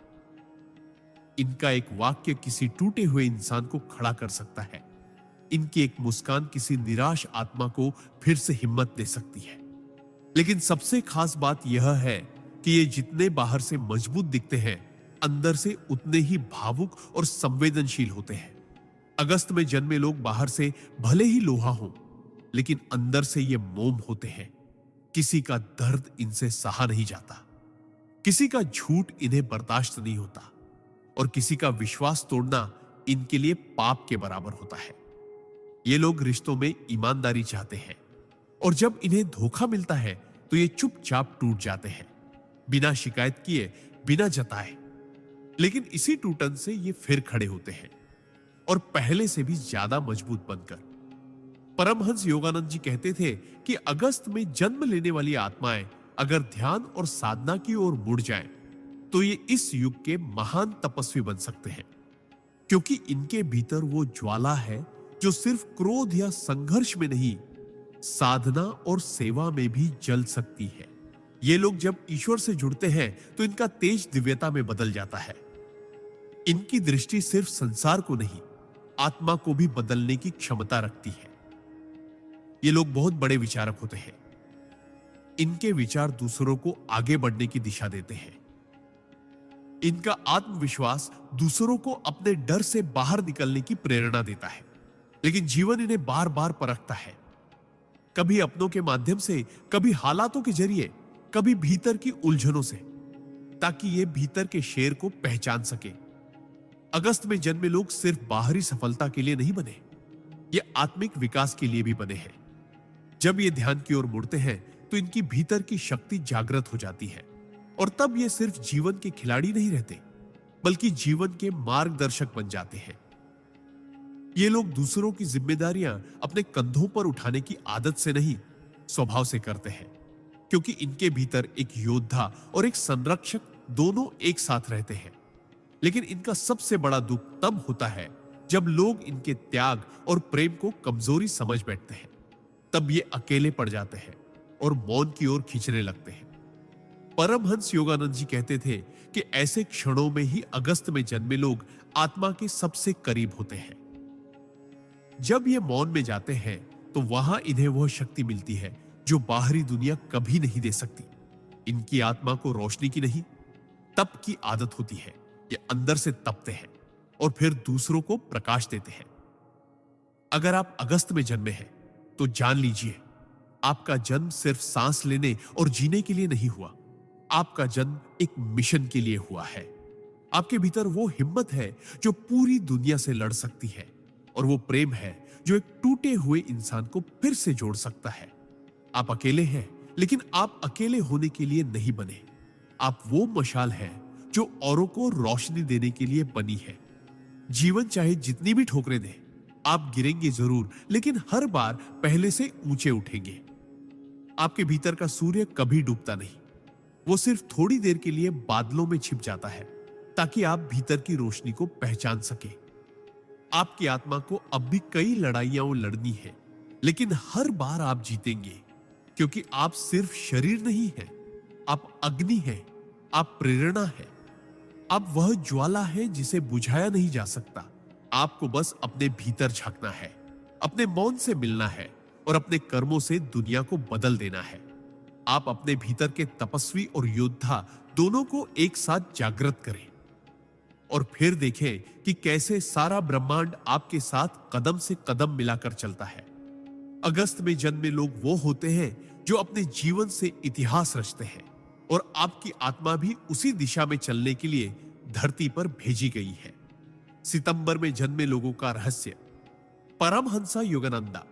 इनका एक वाक्य किसी टूटे हुए इंसान को खड़ा कर सकता है। इनकी एक मुस्कान किसी निराश आत्मा को फिर से हिम्मत दे सकती है। लेकिन सबसे खास बात यह है कि ये जितने बाहर से मजबूत दिखते हैं, अंदर से उतने ही भावुक और संवेदनशील होते हैं। अगस्त में जन्मे लोग बाहर से भले ही लोहा हों, लेकिन अंदर से ये मोम होते हैं। किसी का दर्द इनसे सहा नहीं जाता, किसी का झूठ इन्हें बर्दाश्त नहीं होता और किसी का विश्वास तोड़ना इनके लिए पाप के बराबर होता है। ये लोग रिश्तों में ईमानदारी चाहते हैं और जब इन्हें धोखा मिलता है तो ये चुपचाप टूट जाते हैं, बिना शिकायत किए, बिना जताए। लेकिन इसी टूटन से ये फिर खड़े होते हैं और पहले से भी ज्यादा मजबूत बनकर। परमहंस योगानंद जी कहते थे कि अगस्त में जन्म लेने वाली आत्माएं अगर ध्यान और साधना की ओर मुड़ जाएं, तो ये इस युग के महान तपस्वी बन सकते हैं, क्योंकि इनके भीतर वो ज्वाला है जो सिर्फ क्रोध या संघर्ष में नहीं, साधना और सेवा में भी जल सकती है। ये लोग जब ईश्वर से जुड़ते हैं तो इनका तेज दिव्यता में बदल जाता है। इनकी दृष्टि सिर्फ संसार को नहीं, आत्मा को भी बदलने की क्षमता रखती है। ये लोग बहुत बड़े विचारक होते हैं। इनके विचार दूसरों को आगे बढ़ने की दिशा देते हैं। इनका आत्मविश्वास दूसरों को अपने डर से बाहर निकलने की प्रेरणा देता है। लेकिन जीवन इन्हें बार बार परखता है, कभी अपनों के माध्यम से, कभी हालातों के जरिए, कभी भीतर की उलझनों से, ताकि ये भीतर के शेर को पहचान सके। अगस्त में जन्मे लोग सिर्फ बाहरी सफलता के लिए नहीं बने, ये आत्मिक विकास के लिए भी बने हैं। जब ये ध्यान की ओर मुड़ते हैं तो इनकी भीतर की शक्ति जागृत हो जाती है और तब ये सिर्फ जीवन के खिलाड़ी नहीं रहते, बल्कि जीवन के मार्गदर्शक बन जाते हैं। ये लोग दूसरों की जिम्मेदारियां अपने कंधों पर उठाने की आदत से नहीं, स्वभाव से करते हैं, क्योंकि इनके भीतर एक योद्धा और एक संरक्षक दोनों एक साथ रहते हैं। लेकिन इनका सबसे बड़ा दुख तब होता है जब लोग इनके त्याग और प्रेम को कमजोरी समझ बैठते हैं। तब ये अकेले पड़ जाते हैं और मौन की ओर खींचने लगते हैं। परमहंस योगानंद जी कहते थे कि ऐसे क्षणों में ही अगस्त में जन्मे लोग आत्मा के सबसे करीब होते हैं। जब ये मौन में जाते हैं तो वहां इन्हें वह शक्ति मिलती है जो बाहरी दुनिया कभी नहीं दे सकती। इनकी आत्मा को रोशनी की नहीं, तप की आदत होती है। ये अंदर से तपते हैं और फिर दूसरों को प्रकाश देते हैं। अगर आप अगस्त में जन्मे हैं तो जान लीजिए, आपका जन्म सिर्फ सांस लेने और जीने के लिए नहीं हुआ। आपका जन्म एक मिशन के लिए हुआ है। आपके भीतर वो हिम्मत है जो पूरी दुनिया से लड़ सकती है, और वो प्रेम है जो एक टूटे हुए इंसान को फिर से जोड़ सकता है। आप अकेले हैं, लेकिन आप अकेले होने के लिए नहीं बने। आप वो मशाल है जो औरों को रोशनी देने के लिए बनी है। जीवन चाहे जितनी भी ठोकरें दे, आप गिरेंगे जरूर, लेकिन हर बार पहले से ऊंचे उठेंगे। आपके भीतर का सूर्य कभी डूबता नहीं, वो सिर्फ थोड़ी देर के लिए बादलों में छिप जाता है ताकि आप भीतर की रोशनी को पहचान सके। आपकी आत्मा को अब भी कई लड़ाइयां लड़नी है, लेकिन हर बार आप जीतेंगे, क्योंकि आप सिर्फ शरीर नहीं हैं, आप अग्नि हैं, आप प्रेरणा है, आप वह ज्वाला है जिसे बुझाया नहीं जा सकता। आपको बस अपने भीतर झांकना है, अपने मौन से मिलना है और अपने कर्मों से दुनिया को बदल देना है। आप अपने भीतर के तपस्वी और योद्धा दोनों को एक साथ जागृत करें और फिर देखें कि कैसे सारा ब्रह्मांड आपके साथ कदम से कदम मिलाकर चलता है। अगस्त में जन्मे लोग वो होते हैं जो अपने जीवन से इतिहास रचते हैं, और आपकी आत्मा भी उसी दिशा में चलने के लिए धरती पर भेजी गई है। सितंबर में जन्मे लोगों का रहस्य। परमहंसा योगानंदा।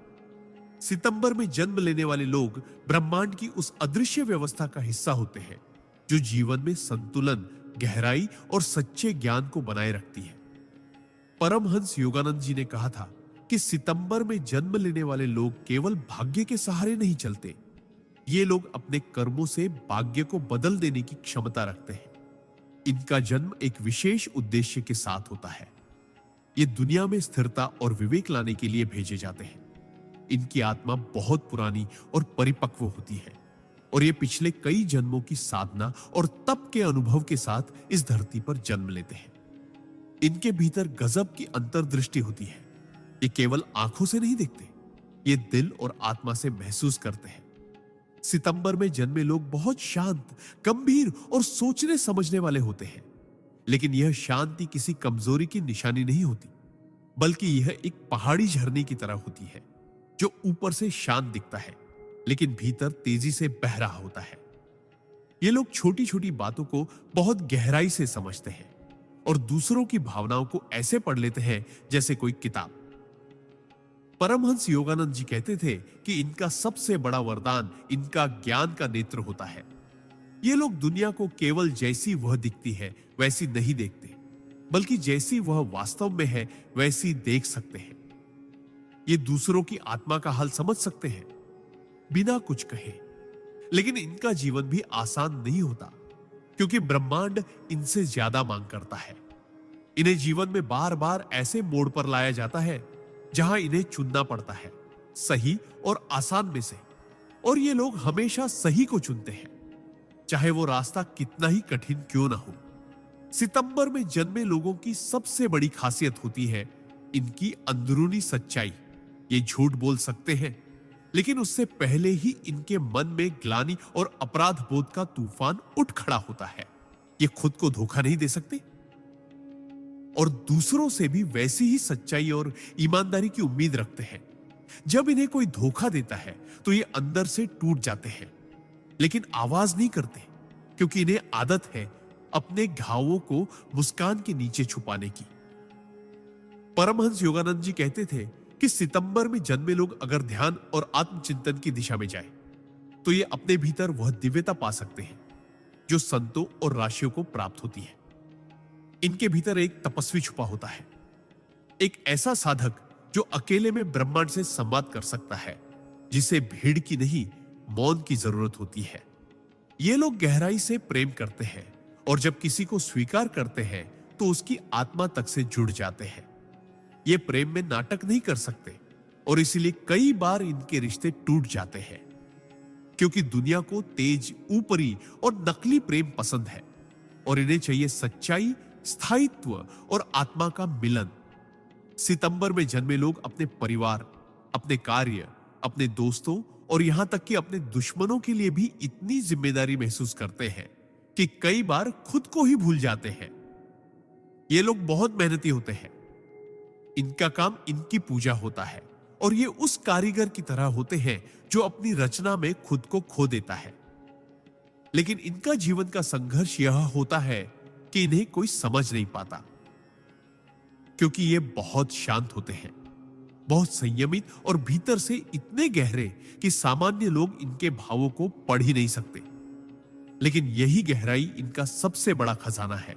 सितंबर में जन्म लेने वाले लोग ब्रह्मांड की उस अदृश्य व्यवस्था का हिस्सा होते हैं जो जीवन में संतुलन, गहराई और सच्चे ज्ञान को बनाए रखती है। परमहंस योगानंद जी ने कहा था कि सितंबर में जन्म लेने वाले लोग केवल भाग्य के सहारे नहीं चलते, ये लोग अपने कर्मों से भाग्य को बदल देने की क्षमता रखते हैं। इनका जन्म एक विशेष उद्देश्य के साथ होता है। ये दुनिया में स्थिरता और विवेक लाने के लिए भेजे जाते हैं। इनकी आत्मा बहुत पुरानी और परिपक्व होती है, और ये पिछले कई जन्मों की साधना और तप के अनुभव के साथ इस धरती पर जन्म लेते हैं। इनके भीतर गजब की अंतर्दृष्टि होती है। ये केवल आंखों से नहीं देखते, ये दिल और आत्मा से महसूस करते हैं। सितंबर में जन्मे लोग बहुत शांत, गंभीर और सोचने समझने वाले होते हैं, लेकिन यह शांति किसी कमजोरी की निशानी नहीं होती, बल्कि यह एक पहाड़ी झरने की तरह होती है जो ऊपर से शांत दिखता है, लेकिन भीतर तेजी से बह रहा होता है। ये लोग छोटी छोटी बातों को बहुत गहराई से समझते हैं और दूसरों की भावनाओं को ऐसे पढ़ लेते हैं जैसे कोई किताब। परमहंस योगानंद जी कहते थे कि इनका सबसे बड़ा वरदान इनका ज्ञान का नेत्र होता है। ये लोग दुनिया को केवल जैसी वह दिखती है वैसी नहीं देखते, बल्कि जैसी वह वास्तव में है वैसी देख सकते हैं। ये दूसरों की आत्मा का हाल समझ सकते हैं बिना कुछ कहे, लेकिन इनका जीवन भी आसान नहीं होता, क्योंकि ब्रह्मांड इनसे ज्यादा मांग करता है। इन्हें जीवन में बार बार ऐसे मोड़ पर लाया जाता है जहां इन्हें चुनना पड़ता है, सही और आसान में से, और ये लोग हमेशा सही को चुनते हैं, चाहे वो रास्ता कितना ही कठिन क्यों ना हो। सितंबर में जन्मे लोगों की सबसे बड़ी खासियत होती है इनकी अंदरूनी सच्चाई। ये झूठ बोल सकते हैं, लेकिन उससे पहले ही इनके मन में ग्लानि और अपराध बोध का तूफान उठ खड़ा होता है। ये खुद को धोखा नहीं दे सकते और दूसरों से भी वैसी ही सच्चाई और ईमानदारी की उम्मीद रखते हैं। जब इन्हें कोई धोखा देता है तो ये अंदर से टूट जाते हैं, लेकिन आवाज नहीं करते, क्योंकि इन्हें आदत है अपने घावों को मुस्कान के नीचे छुपाने की। परमहंस योगानंद जी कहते थे कि सितंबर में जन्मे लोग अगर ध्यान और आत्मचिंतन की दिशा में जाए तो ये अपने भीतर वह दिव्यता पा सकते हैं जो संतों और राशियों को प्राप्त होती है। इनके भीतर एक तपस्वी छुपा होता है, एक ऐसा साधक जो अकेले में ब्रह्मांड से संवाद कर सकता है, जिसे भीड़ की नहीं मौन की जरूरत होती है। ये लोग गहराई से प्रेम करते हैं और जब किसी को स्वीकार करते हैं तो उसकी आत्मा तक से जुड़ जाते हैं। ये प्रेम में नाटक नहीं कर सकते और इसीलिए कई बार इनके रिश्ते टूट जाते हैं, क्योंकि दुनिया को तेज, ऊपरी और नकली प्रेम पसंद है और इन्हें चाहिए सच्चाई, स्थायित्व और आत्मा का मिलन। सितंबर में जन्मे लोग अपने परिवार, अपने कार्य, अपने दोस्तों और यहां तक कि अपने दुश्मनों के लिए भी इतनी जिम्मेदारी महसूस करते हैं कि कई बार खुद को ही भूल जाते हैं। ये लोग बहुत मेहनती होते हैं। इनका काम इनकी पूजा होता है और ये उस कारीगर की तरह होते हैं जो अपनी रचना में खुद को खो देता है। लेकिन इनका जीवन का संघर्ष यह होता है कि इन्हें कोई समझ नहीं पाता, क्योंकि ये बहुत शांत होते हैं, बहुत संयमित और भीतर से इतने गहरे कि सामान्य लोग इनके भावों को पढ़ ही नहीं सकते। लेकिन यही गहराई इनका सबसे बड़ा खजाना है।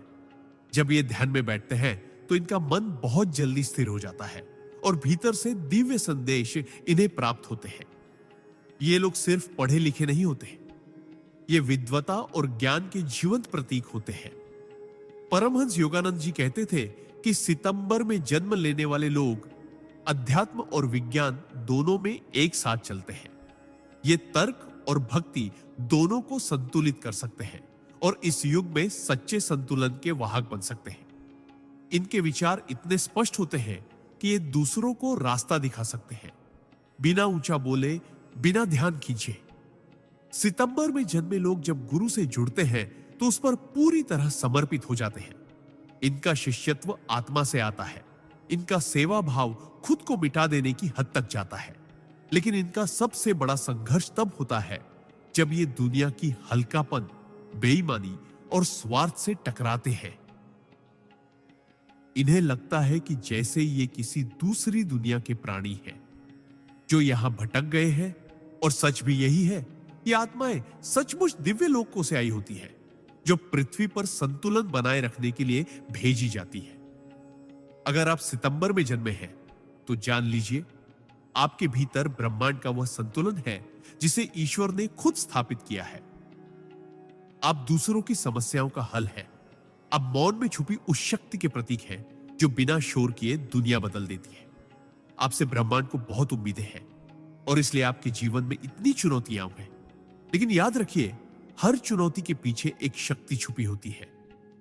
जब ये ध्यान में बैठते हैं तो इनका मन बहुत जल्दी स्थिर हो जाता है और भीतर से दिव्य संदेश इन्हें प्राप्त होते हैं। ये लोग सिर्फ पढ़े लिखे नहीं होते, ये विद्वता और ज्ञान के जीवंत प्रतीक होते हैं। परमहंस योगानंद जी कहते थे कि सितंबर में जन्म लेने वाले लोग अध्यात्म और विज्ञान दोनों में एक साथ चलते हैं। ये तर्क और भक्ति दोनों को संतुलित कर सकते हैं और इस युग में सच्चे संतुलन के वाहक बन सकते हैं। इनके विचार इतने स्पष्ट होते हैं कि ये दूसरों को रास्ता दिखा सकते हैं, बिना ऊंचा बोले, बिना ध्यान खींचे। सितंबर में जन्मे लोग जब गुरु से जुड़ते हैं तो उस पर पूरी तरह समर्पित हो जाते हैं। इनका शिष्यत्व आत्मा से आता है। इनका सेवा भाव खुद को मिटा देने की हद तक जाता है। लेकिन इनका सबसे बड़ा संघर्ष तब होता है जब ये दुनिया की हल्कापन, बेईमानी और स्वार्थ से टकराते हैं। इन्हें लगता है कि जैसे ये किसी दूसरी दुनिया के प्राणी हैं जो यहां भटक गए हैं, और सच भी यही है। ये आत्माएं सचमुच दिव्य लोकों से आई होती है जो पृथ्वी पर संतुलन बनाए रखने के लिए भेजी जाती है। अगर आप सितंबर में जन्मे हैं तो जान लीजिए आपके भीतर ब्रह्मांड का वह संतुलन है जिसे ईश्वर ने खुद स्थापित किया है। आप दूसरों की समस्याओं का हल है। आप मौन में छुपी उस शक्ति के प्रतीक हैं जो बिना शोर किए दुनिया बदल देती है। आपसे ब्रह्मांड को बहुत उम्मीदें हैं और इसलिए आपके जीवन में इतनी चुनौतियां हैं। लेकिन याद रखिए, हर चुनौती के पीछे एक शक्ति छुपी होती है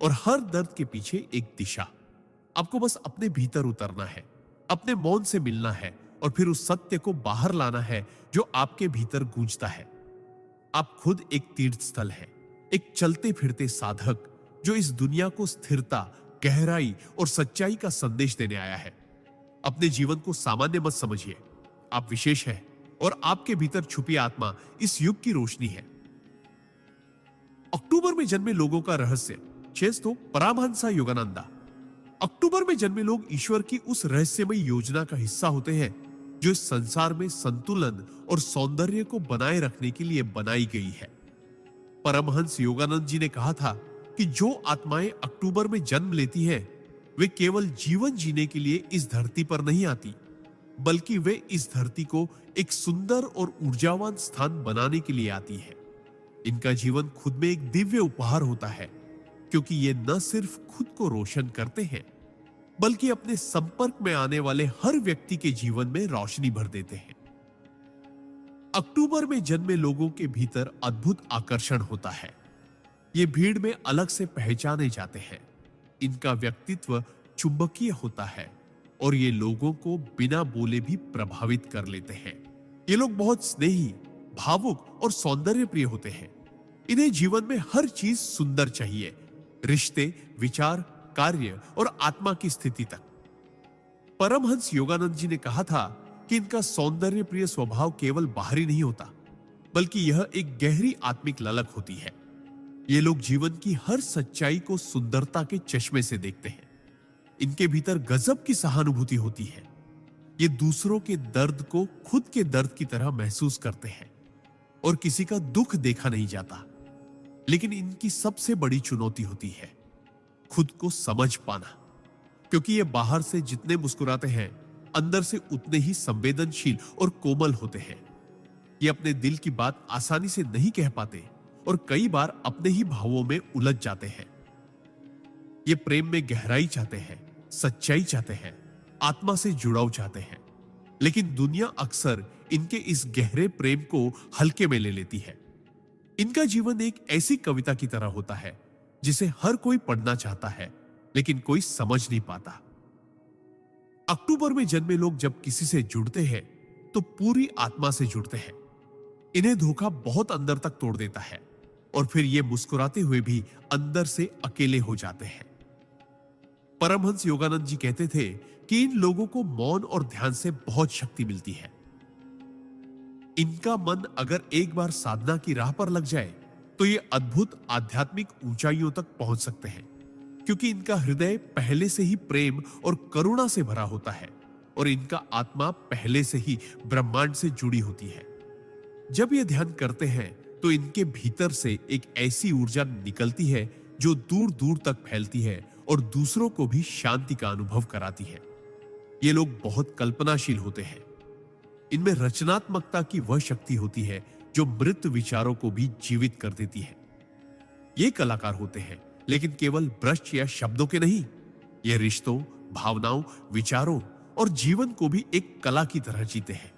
और हर दर्द के पीछे एक दिशा। आपको बस अपने भीतर उतरना है, अपने मौन से मिलना है और फिर उस सत्य को बाहर लाना है जो आपके भीतर गूंजता है। आप खुद एक तीर्थ स्थल है, एक चलते फिरते साधक जो इस दुनिया को स्थिरता, गहराई और सच्चाई का संदेश देने आया है। अपने जीवन को सामान्य मत समझिए। आप विशेष हैं और आपके भीतर छुपी आत्मा इस युग की रोशनी है। अक्टूबर में जन्मे लोगों का रहस्य, चेस्तो परमहंस योगानंदा। अक्टूबर में जन्मे लोग ईश्वर की उस रहस्यमय योजना का हिस्सा होते हैं जो इस संसार में संतुलन और सौंदर्य को बनाए रखने के लिए बनाई गई है। परमहंस योगानंद जी ने कहा था कि जो आत्माएं अक्टूबर में जन्म लेती हैं, वे केवल जीवन जीने के लिए इस धरती पर नहीं आती, बल्कि वे इस धरती को एक सुंदर और ऊर्जावान स्थान बनाने के लिए आती है। इनका जीवन खुद में एक दिव्य उपहार होता है, क्योंकि ये न सिर्फ खुद को रोशन करते हैं, बल्कि अपने संपर्क में आने वाले हर व्यक्ति के जीवन में रोशनी भर देते हैं। अक्टूबर में जन्मे लोगों के भीतर अद्भुत आकर्षण होता है। ये भीड़ में अलग से पहचाने जाते हैं। इनका व्यक्तित्व चुंबकीय होता है और ये लोगों को बिना बोले भी प्रभावित कर लेते हैं। ये लोग बहुत स्नेही, भावुक और सौंदर्य प्रिय होते हैं। इन्हें जीवन में हर चीज सुंदर चाहिए, रिश्ते, विचार, कार्य और आत्मा की स्थिति तक। परमहंस योगानंद जी ने कहा था कि इनका सौंदर्य प्रिय स्वभाव केवल बाहरी नहीं होता, बल्कि यह एक गहरी आत्मिक ललक होती है। ये लोग जीवन की हर सच्चाई को सुंदरता के चश्मे से देखते हैं। इनके भीतर गजब की सहानुभूति होती है। ये दूसरों के दर्द को खुद के दर्द की तरह महसूस करते हैं और किसी का दुख देखा नहीं जाता। लेकिन इनकी सबसे बड़ी चुनौती होती है खुद को समझ पाना, क्योंकि ये बाहर से जितने मुस्कुराते हैं, अंदर से उतने ही संवेदनशील और कोमल होते हैं। ये अपने दिल की बात आसानी से नहीं कह पाते और कई बार अपने ही भावों में उलझ जाते हैं। ये प्रेम में गहराई चाहते हैं, सच्चाई चाहते हैं, आत्मा से जुड़ाव चाहते हैं, लेकिन दुनिया अक्सर इनके इस गहरे प्रेम को हल्के में ले लेती है। इनका जीवन एक ऐसी कविता की तरह होता है जिसे हर कोई पढ़ना चाहता है, लेकिन कोई समझ नहीं पाता। अक्टूबर में जन्मे लोग जब किसी से जुड़ते हैं तो पूरी आत्मा से जुड़ते हैं। इन्हें धोखा बहुत अंदर तक तोड़ देता है और फिर ये मुस्कुराते हुए भी अंदर से अकेले हो जाते हैं। परमहंस योगानंद जी कहते थे कि इन लोगों को मौन और ध्यान से बहुत शक्ति मिलती है। इनका मन अगर एक बार साधना की राह पर लग जाए तो ये अद्भुत आध्यात्मिक ऊंचाइयों तक पहुंच सकते हैं, क्योंकि इनका हृदय पहले से ही प्रेम और करुणा से भरा होता है और इनका आत्मा पहले से ही ब्रह्मांड से जुड़ी होती है। जब ये ध्यान करते हैं तो इनके भीतर से एक ऐसी ऊर्जा निकलती है जो दूर दूर तक फैलती है और दूसरों को भी शांति का अनुभव कराती है। ये लोग बहुत कल्पनाशील होते हैं। इनमें रचनात्मकता की वह शक्ति होती है जो मृत विचारों को भी जीवित कर देती है। ये कलाकार होते हैं, लेकिन केवल ब्रश या शब्दों के नहीं। ये रिश्तों, भावनाओं, विचारों और जीवन को भी एक कला की तरह जीते हैं।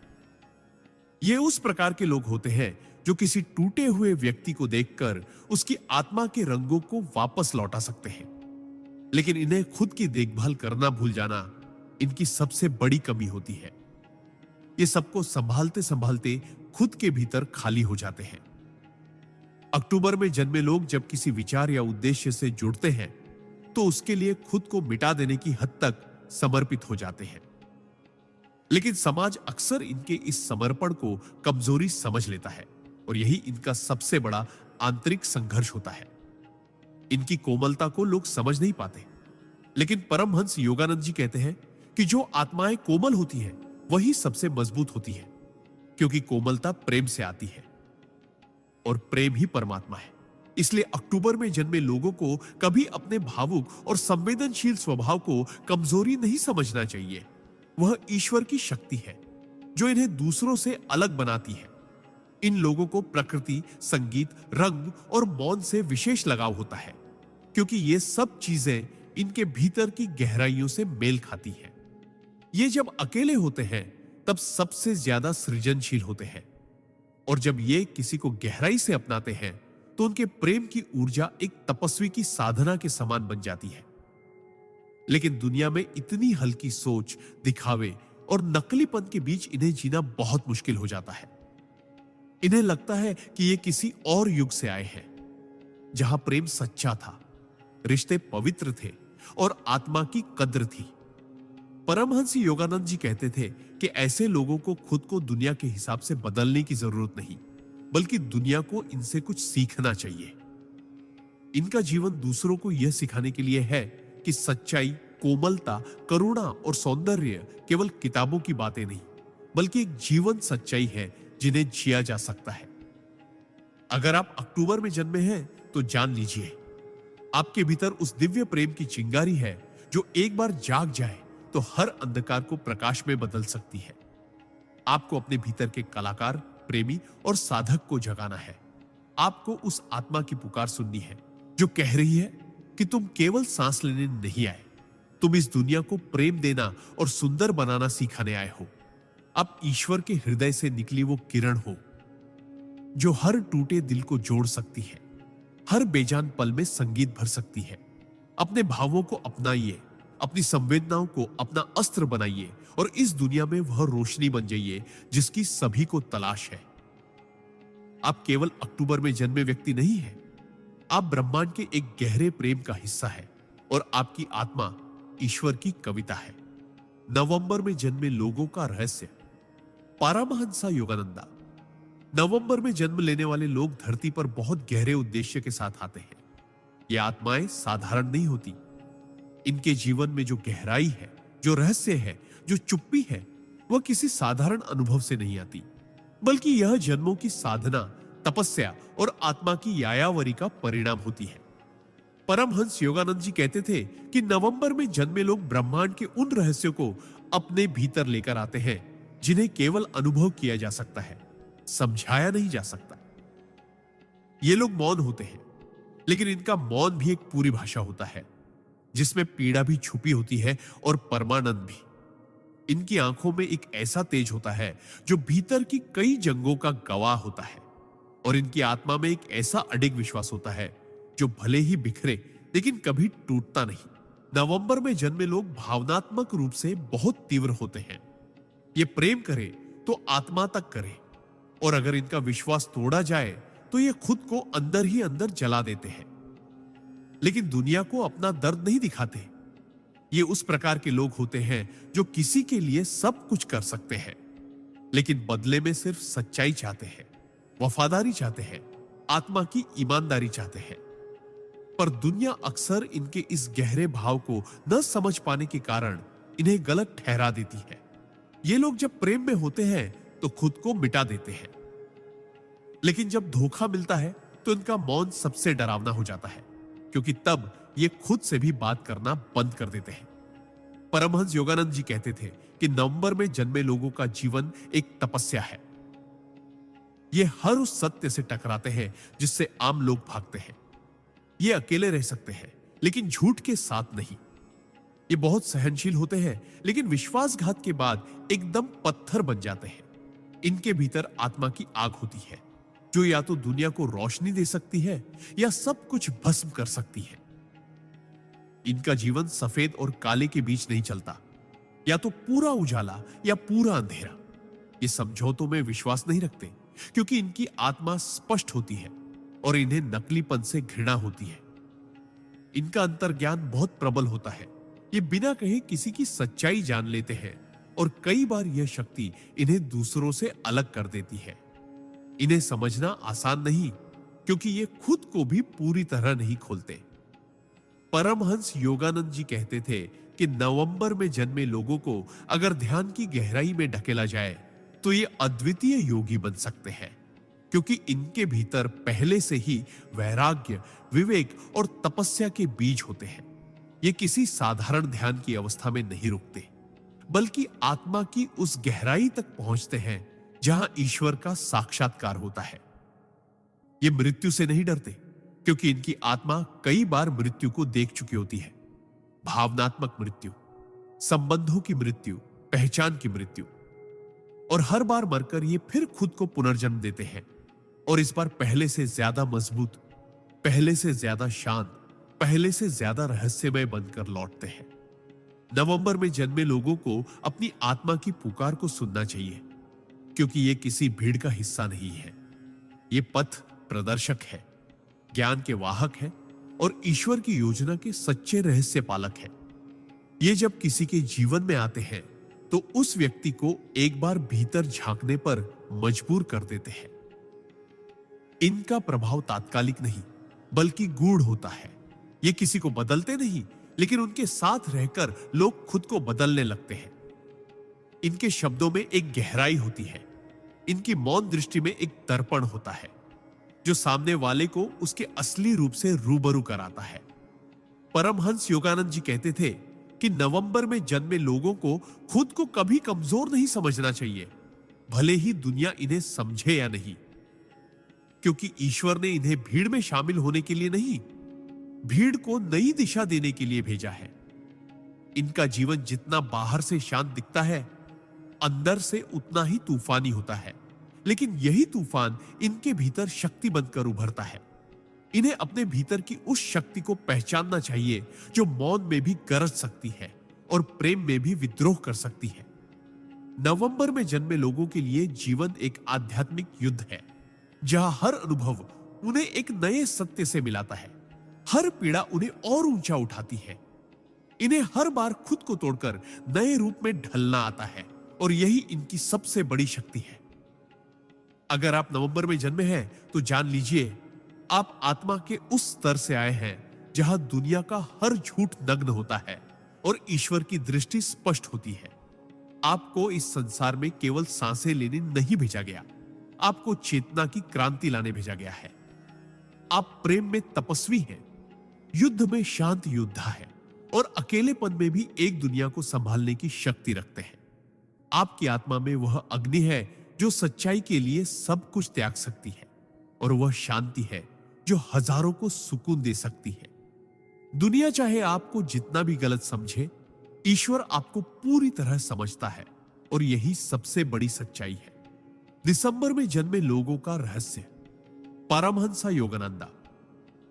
ये उस प्रकार के लोग होते हैं जो किसी टूटे हुए व्यक्ति को देखकर उसकी आत्मा के रंगों को वापस लौटा सकते हैं, लेकिन इन्हें खुद की देखभाल करना भूल जाना इनकी सबसे बड़ी कमी होती है। ये सबको संभालते संभालते खुद के भीतर खाली हो जाते हैं। अक्टूबर में जन्मे लोग जब किसी विचार या उद्देश्य से जुड़ते हैं तो उसके लिए खुद को मिटा देने की हद तक समर्पित हो जाते हैं, लेकिन समाज अक्सर इनके इस समर्पण को कमजोरी समझ लेता है और यही इनका सबसे बड़ा आंतरिक संघर्ष होता है। इनकी कोमलता को लोग समझ नहीं पाते, लेकिन परमहंस योगानंद जी कहते हैं कि जो आत्माएं कोमल होती हैं वही सबसे मजबूत होती है, क्योंकि कोमलता प्रेम से आती है और प्रेम ही परमात्मा है। इसलिए अक्टूबर में जन्मे लोगों को कभी अपने भावुक और संवेदनशील स्वभाव को कमजोरी नहीं समझना चाहिए। वह ईश्वर की शक्ति है जो इन्हें दूसरों से अलग बनाती है। इन लोगों को प्रकृति, संगीत, रंग और मौन से विशेष लगाव होता है, क्योंकि ये सब चीजें इनके भीतर की गहराइयों से मेल खाती हैं। ये जब अकेले होते हैं तब सबसे ज्यादा सृजनशील होते हैं, और जब ये किसी को गहराई से अपनाते हैं तो उनके प्रेम की ऊर्जा एक तपस्वी की साधना के समान बन जाती है। लेकिन दुनिया में इतनी हल्की सोच, दिखावे और नकलीपन के बीच इन्हें जीना बहुत मुश्किल हो जाता है। इन्हें लगता है कि ये किसी और युग से आए हैं, जहां प्रेम सच्चा था, रिश्ते पवित्र थे और आत्मा की कद्र थी। परमहंस योगानंद जी कहते थे कि ऐसे लोगों को खुद को दुनिया के हिसाब से बदलने की जरूरत नहीं, बल्कि दुनिया को इनसे कुछ सीखना चाहिए। इनका जीवन दूसरों को यह सिखाने के लिए है कि सच्चाई, कोमलता, करुणा और सौंदर्य केवल किताबों की बातें नहीं, बल्कि एक जीवन सच्चाई है जिन्हें जिया जा सकता है। अगर आप अक्टूबर में जन्मे हैं तो जान लीजिए, आपके भीतर उस दिव्य प्रेम की चिंगारी है जो एक बार जाग जाए तो हर अंधकार को प्रकाश में बदल सकती है। आपको अपने भीतर के कलाकार, प्रेमी और साधक को जगाना है। आपको उस आत्मा की पुकार सुननी है जो कह रही है कि तुम केवल सांस लेने नहीं आए, तुम इस दुनिया को प्रेम देना और सुंदर बनाना सिखाने आए हो। आप ईश्वर के हृदय से निकली वो किरण हो जो हर टूटे दिल को जोड़ सकती है, हर बेजान पल में संगीत भर सकती है। अपने भावों को अपनाइए, अपनी संवेदनाओं को अपना अस्त्र बनाइए और इस दुनिया में वह रोशनी बन जाइए जिसकी सभी को तलाश है। आप केवल अक्टूबर में जन्मे व्यक्ति नहीं हैं, आप ब्रह्मांड के एक गहरे प्रेम का हिस्सा है और आपकी आत्मा ईश्वर की कविता है। नवंबर में जन्मे लोगों का रहस्य। परमहंस योगानंदा। नवंबर में जन्म लेने वाले लोग धरती पर बहुत गहरे उद्देश्य के साथ आते हैं। ये आत्माएं साधारण नहीं होती। इनके जीवन में जो गहराई है, जो रहस्य है, जो चुप्पी है, वह किसी साधारण अनुभव से नहीं आती, बल्कि यह जन्मों की साधना, तपस्या और आत्मा की यायावरी का परिणाम होती है। परमहंस योगानंद जी कहते थे कि नवंबर में जन्मे लोग ब्रह्मांड के उन रहस्यों को अपने भीतर लेकर आते हैं जिन्हें केवल अनुभव किया जा सकता है, समझाया नहीं जा सकता। ये लोग मौन होते हैं, लेकिन इनका मौन भी एक पूरी भाषा होता है जिसमें पीड़ा भी छुपी होती है और परमानंद भी। इनकी आंखों में एक ऐसा तेज होता है जो भीतर की कई जंगों का गवाह होता है, और इनकी आत्मा में एक ऐसा अडिग विश्वास होता है जो भले ही बिखरे लेकिन कभी टूटता नहीं। नवंबर में जन्मे लोग भावनात्मक रूप से बहुत तीव्र होते हैं। ये प्रेम करे तो आत्मा तक करे, और अगर इनका विश्वास तोड़ा जाए तो ये खुद को अंदर ही अंदर जला देते हैं। लेकिन दुनिया को अपना दर्द नहीं दिखाते। ये उस प्रकार के लोग होते हैं जो किसी के लिए सब कुछ कर सकते हैं, लेकिन बदले में सिर्फ सच्चाई चाहते हैं, वफादारी चाहते हैं, आत्मा की ईमानदारी चाहते हैं। पर दुनिया अक्सर इनके इस गहरे भाव को न समझ पाने के कारण इन्हें गलत ठहरा देती है। ये लोग जब प्रेम में होते हैं तो खुद को मिटा देते हैं, लेकिन जब धोखा मिलता है तो इनका मौन सबसे डरावना हो जाता है, क्योंकि तब ये खुद से भी बात करना बंद कर देते हैं। परमहंस योगानंद जी कहते थे कि नवंबर में जन्मे लोगों का जीवन एक तपस्या है। ये हर उस सत्य से टकराते हैं जिससे आम लोग भागते हैं। ये अकेले रह सकते हैं, लेकिन झूठ के साथ नहीं। ये बहुत सहनशील होते हैं, लेकिन विश्वासघात के बाद एकदम पत्थर बन जाते हैं। इनके भीतर आत्मा की आग होती है जो या तो दुनिया को रोशनी दे सकती है या सब कुछ भस्म कर सकती है। इनका जीवन सफेद और काले के बीच नहीं चलता, या तो पूरा उजाला या पूरा अंधेरा। ये समझौतों में विश्वास नहीं रखते, क्योंकि इनकी आत्मा स्पष्ट होती है और इन्हें नकलीपन से घृणा होती है। इनका अंतर्ज्ञान बहुत प्रबल होता है। ये बिना कहे किसी की सच्चाई जान लेते हैं, और कई बार यह शक्ति इन्हें दूसरों से अलग कर देती है। इन्हें समझना आसान नहीं, क्योंकि ये खुद को भी पूरी तरह नहीं खोलते। परमहंस योगानंद जी कहते थे कि नवंबर में जन्मे लोगों को अगर ध्यान की गहराई में ढकेला जाए तो ये अद्वितीय योगी बन सकते हैं, क्योंकि इनके भीतर पहले से ही वैराग्य, विवेक और तपस्या के बीज होते हैं। ये किसी साधारण ध्यान की अवस्था में नहीं रुकते, बल्कि आत्मा की उस गहराई तक पहुंचते हैं जहां ईश्वर का साक्षात्कार होता है। ये मृत्यु से नहीं डरते, क्योंकि इनकी आत्मा कई बार मृत्यु को देख चुकी होती है। भावनात्मक मृत्यु, संबंधों की मृत्यु, पहचान की मृत्यु, और हर बार मरकर ये फिर खुद को पुनर्जन्म देते हैं, और इस बार पहले से ज्यादा मजबूत, पहले से ज्यादा शांत, पहले से ज्यादा रहस्यमय बनकर लौटते हैं। नवंबर में जन्मे लोगों को अपनी आत्मा की पुकार को सुनना चाहिए, क्योंकि ये किसी भीड़ का हिस्सा नहीं है। ये पथ प्रदर्शक है, ज्ञान के वाहक है, और ईश्वर की योजना के सच्चे रहस्य पालक है। ये जब किसी के जीवन में आते हैं तो उस व्यक्ति को एक बार भीतर झांकने पर मजबूर कर देते हैं। इनका प्रभाव तात्कालिक नहीं, बल्कि गूढ़ होता है। ये किसी को बदलते नहीं, लेकिन उनके साथ रहकर लोग खुद को बदलने लगते हैं। इनके शब्दों में एक गहराई होती है। इनकी मौन दृष्टि में एक दर्पण होता है जो सामने वाले को उसके असली रूप से रूबरू कराता है। परमहंस योगानंद जी कहते थे कि नवंबर में जन्मे लोगों को खुद को कभी कमजोर नहीं समझना चाहिए, भले ही दुनिया इन्हें समझे या नहीं, क्योंकि ईश्वर ने इन्हें भीड़ में शामिल होने के लिए नहीं, भीड़ को नई दिशा देने के लिए भेजा है। इनका जीवन जितना बाहर से शांत दिखता है, अंदर से उतना ही तूफानी होता है, लेकिन यही तूफान इनके भीतर शक्ति बनकर उभरता है। इन्हें अपने भीतर की उस शक्ति को पहचानना चाहिए जो मौन में भी गरज सकती है और प्रेम में भी विद्रोह कर सकती है। नवंबर में जन्मे लोगों के लिए जीवन एक आध्यात्मिक युद्ध है, जहां हर अनुभव उन्हें एक नए सत्य से मिलाता है, हर पीड़ा उन्हें और ऊंचा उठाती है। इन्हें हर बार खुद को तोड़कर नए रूप में ढलना आता है, और यही इनकी सबसे बड़ी शक्ति है। अगर आप नवंबर में जन्मे हैं तो जान लीजिए आप आत्मा के उस स्तर से आए हैं जहां दुनिया का हर झूठ नग्न होता है और ईश्वर की दृष्टि स्पष्ट होती है। आपको इस संसार में केवल सांसें लेने नहीं भेजा गया, आपको चेतना की क्रांति लाने भेजा गया है। आप प्रेम में तपस्वी हैं, युद्ध में शांत योद्धा है और अकेलेपन में भी एक दुनिया को संभालने की शक्ति रखते हैं। आपकी आत्मा में वह अग्नि है जो सच्चाई के लिए सब कुछ त्याग सकती है, और वह शांति है जो हजारों को सुकून दे सकती है। दुनिया चाहे आपको जितना भी गलत समझे, ईश्वर आपको पूरी तरह समझता है, और यही सबसे बड़ी सच्चाई है। दिसंबर में जन्मे लोगों का रहस्य। परमहंस योगानंदा।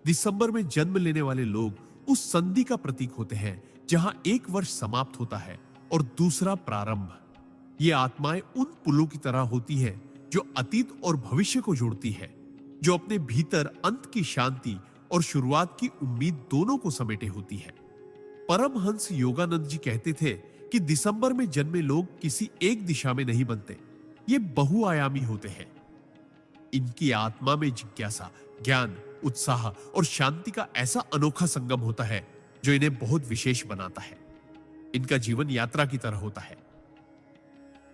दिसंबर में जन्म लेने वाले लोग उस संधि का प्रतीक होते हैं जहां एक वर्ष समाप्त होता है और दूसरा प्रारंभ। ये आत्माएं उन पुलों की तरह होती हैं जो अतीत और भविष्य को जोड़ती है, जो अपने भीतर अंत की शांति और शुरुआत की उम्मीद दोनों को समेटे होती है। परमहंस योगानंद जी कहते थे कि दिसंबर में जन्मे लोग किसी एक दिशा में नहीं बनते, ये बहुआयामी होते हैं। इनकी आत्मा में जिज्ञासा, ज्ञान, उत्साह और शांति का ऐसा अनोखा संगम होता है जो इन्हें बहुत विशेष बनाता है। इनका जीवन यात्रा की तरह होता है,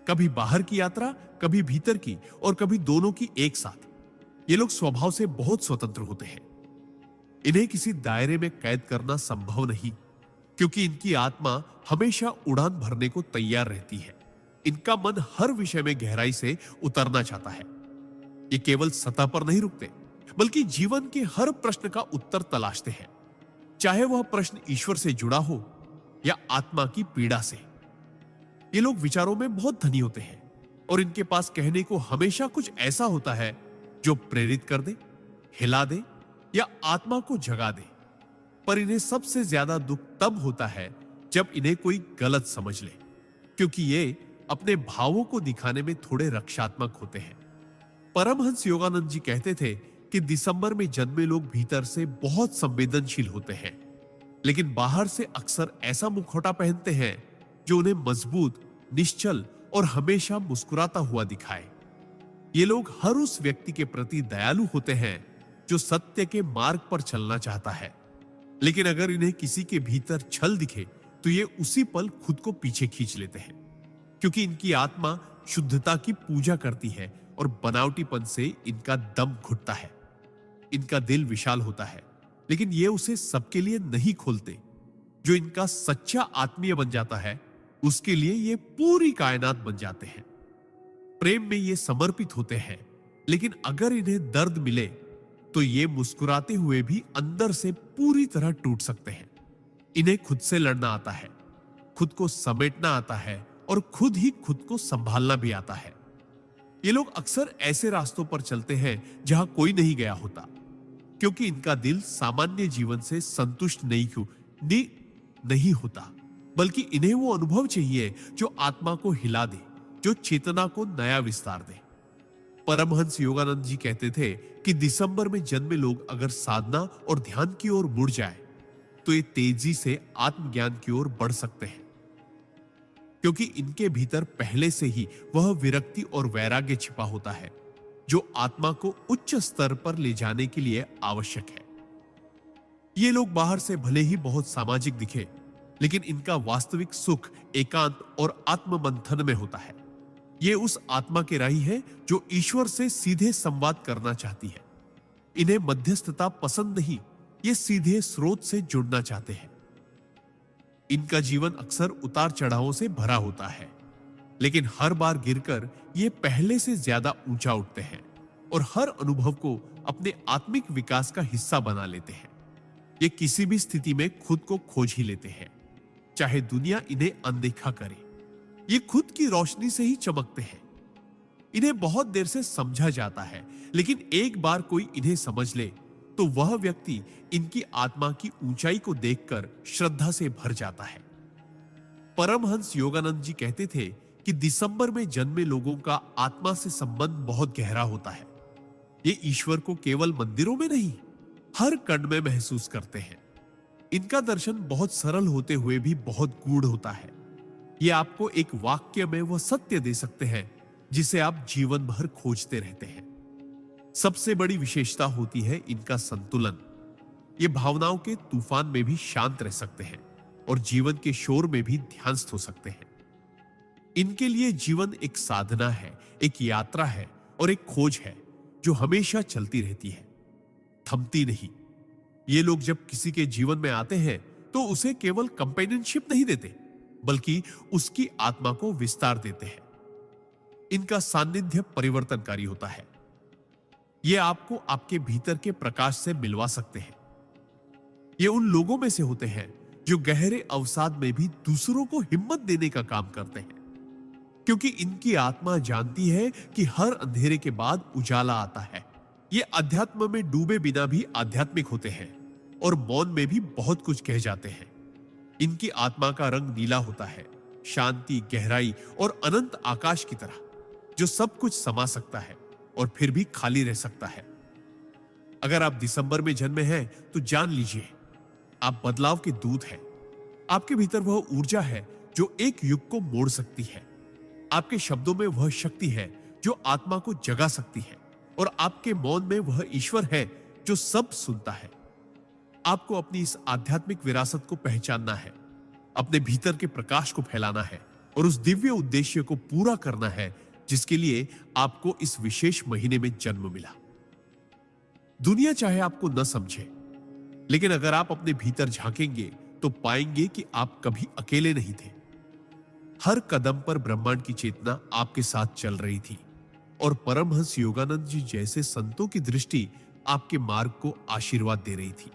कभी बाहर की यात्रा, कभी भीतर की, और कभी दोनों की एक साथ। ये लोग स्वभाव से बहुत स्वतंत्र होते हैं। इन्हें किसी दायरे में कैद करना संभव नहीं, क्योंकि इनकी आत्मा हमेशा उड़ान भरने को तैयार रहती है। इनका मन हर विषय में गहराई से उतरना चाहता है। ये केवल सतह पर नहीं रुकते, बल्कि जीवन के हर प्रश्न का उत्तर तलाशते हैं, चाहे वह प्रश्न ईश्वर से जुड़ा हो या आत्मा की पीड़ा से। ये लोग विचारों में बहुत धनी होते हैं, और इनके पास कहने को हमेशा कुछ ऐसा होता है जो प्रेरित कर दे, हिला दे या आत्मा को जगा दे। पर इन्हें सबसे ज्यादा दुख तब होता है जब इन्हें कोई गलत समझ ले, क्योंकि ये अपने भावों को दिखाने में थोड़े रक्षात्मक होते हैं। परमहंस योगानंद जी कहते थे कि दिसंबर में जन्मे लोग भीतर से बहुत संवेदनशील होते हैं, लेकिन बाहर से अक्सर ऐसा मुखौटा पहनते हैं जो उन्हें मजबूत, निश्चल और हमेशा मुस्कुराता हुआ दिखाए। ये लोग हर उस व्यक्ति के प्रति दयालु होते हैं जो सत्य के मार्ग पर चलना चाहता है, लेकिन अगर इन्हें किसी के भीतर छल दिखे तो ये उसी पल खुद को पीछे खींच लेते हैं, क्योंकि इनकी आत्मा शुद्धता की पूजा करती है और बनावटीपन से इनका दम घुटता है। इनका दिल विशाल होता है, लेकिन ये उसे सबके लिए नहीं खोलते। जो इनका सच्चा आत्मीय बन जाता है, उसके लिए ये पूरी कायनात बन जाते हैं। प्रेम में ये समर्पित होते हैं, लेकिन अगर इन्हें दर्द मिले तो ये मुस्कुराते हुए भी अंदर से पूरी तरह टूट सकते हैं। इन्हें खुद से लड़ना आता है, खुद को समेटना आता है और खुद ही खुद को संभालना भी आता है। ये लोग अक्सर ऐसे रास्तों पर चलते हैं जहां कोई नहीं गया होता, क्योंकि इनका दिल सामान्य जीवन से संतुष्ट नहीं होता, बल्कि इन्हें वो अनुभव चाहिए जो आत्मा को हिला दे, जो चेतना को नया विस्तार दे। परमहंस योगानंद जी कहते थे कि दिसंबर में जन्मे लोग अगर साधना और ध्यान की ओर मुड़ जाए तो ये तेजी से आत्मज्ञान की ओर बढ़ सकते हैं, क्योंकि इनके भीतर पहले से ही वह विरक्ति और वैराग्य छिपा होता है जो आत्मा को उच्च स्तर पर ले जाने के लिए आवश्यक है। ये लोग बाहर से भले ही बहुत सामाजिक दिखे, लेकिन इनका वास्तविक सुख एकांत और आत्ममंथन में होता है। ये उस आत्मा के राही है जो ईश्वर से सीधे संवाद करना चाहती है। इन्हें मध्यस्थता पसंद नहीं, ये सीधे स्रोत से जुड़ना चाहते हैं। इनका जीवन अक्सर उतार चढ़ावों से भरा होता है, लेकिन हर बार गिरकर ये पहले से ज्यादा ऊंचा उठते हैं और हर अनुभव को अपने आत्मिक विकास का हिस्सा बना लेते हैं। ये किसी भी स्थिति में खुद को खोज ही लेते हैं, चाहे दुनिया इन्हें अनदेखा करे। ये खुद की रोशनी से ही चमकते हैं। इन्हें बहुत देर से समझा जाता है, लेकिन एक बार कोई इन्हें समझ ले तो वह व्यक्ति इनकी आत्मा की ऊंचाई को देखकर श्रद्धा से भर जाता है। परमहंस योगानंद जी कहते थे कि दिसंबर में जन्मे लोगों का आत्मा से संबंध बहुत गहरा होता है। ये ईश्वर को केवल मंदिरों में नहीं, हर कण में महसूस करते हैं। इनका दर्शन बहुत सरल होते हुए भी बहुत गूढ़ होता है। ये आपको एक वाक्य में वह सत्य दे सकते हैं जिसे आप जीवन भर खोजते रहते हैं। सबसे बड़ी विशेषता होती है इनका संतुलन। ये भावनाओं के तूफान में भी शांत रह सकते हैं और जीवन के शोर में भी ध्यानस्थ हो सकते हैं। इनके लिए जीवन एक साधना है, एक यात्रा है और एक खोज है जो हमेशा चलती रहती है, थमती नहीं। ये लोग जब किसी के जीवन में आते हैं तो उसे केवल कंपेनियनशिप नहीं देते, बल्कि उसकी आत्मा को विस्तार देते हैं। इनका सानिध्य परिवर्तनकारी होता है। ये आपको आपके भीतर के प्रकाश से मिलवा सकते हैं। ये उन लोगों में से होते हैं जो गहरे अवसाद में भी दूसरों को हिम्मत देने का काम करते हैं, क्योंकि इनकी आत्मा जानती है कि हर अंधेरे के बाद उजाला आता है। ये अध्यात्म में डूबे बिना भी आध्यात्मिक होते हैं और मौन में भी बहुत कुछ कह जाते हैं। इनकी आत्मा का रंग नीला होता है, शांति, गहराई और अनंत आकाश की तरह, जो सब कुछ समा सकता है और फिर भी खाली रह सकता है। अगर आप दिसंबर में जन्मे हैं तो जान लीजिए, आप बदलाव के दूत हैं। आपके भीतर वह ऊर्जा है जो एक युग को मोड़ सकती है। आपके शब्दों में वह शक्ति है जो आत्मा को जगा सकती है, और आपके मौन में वह ईश्वर है जो सब सुनता है। आपको अपनी इस आध्यात्मिक विरासत को पहचानना है, अपने भीतर के प्रकाश को फैलाना है और उस दिव्य उद्देश्य को पूरा करना है जिसके लिए आपको इस विशेष महीने में जन्म मिला। दुनिया चाहे आपको न समझे, लेकिन अगर आप अपने भीतर झांकेंगे तो पाएंगे कि आप कभी अकेले नहीं थे। हर कदम पर ब्रह्मांड की चेतना आपके साथ चल रही थी और परमहंस योगानंद जी जैसे संतों की दृष्टि आपके मार्ग को आशीर्वाद दे रही थी।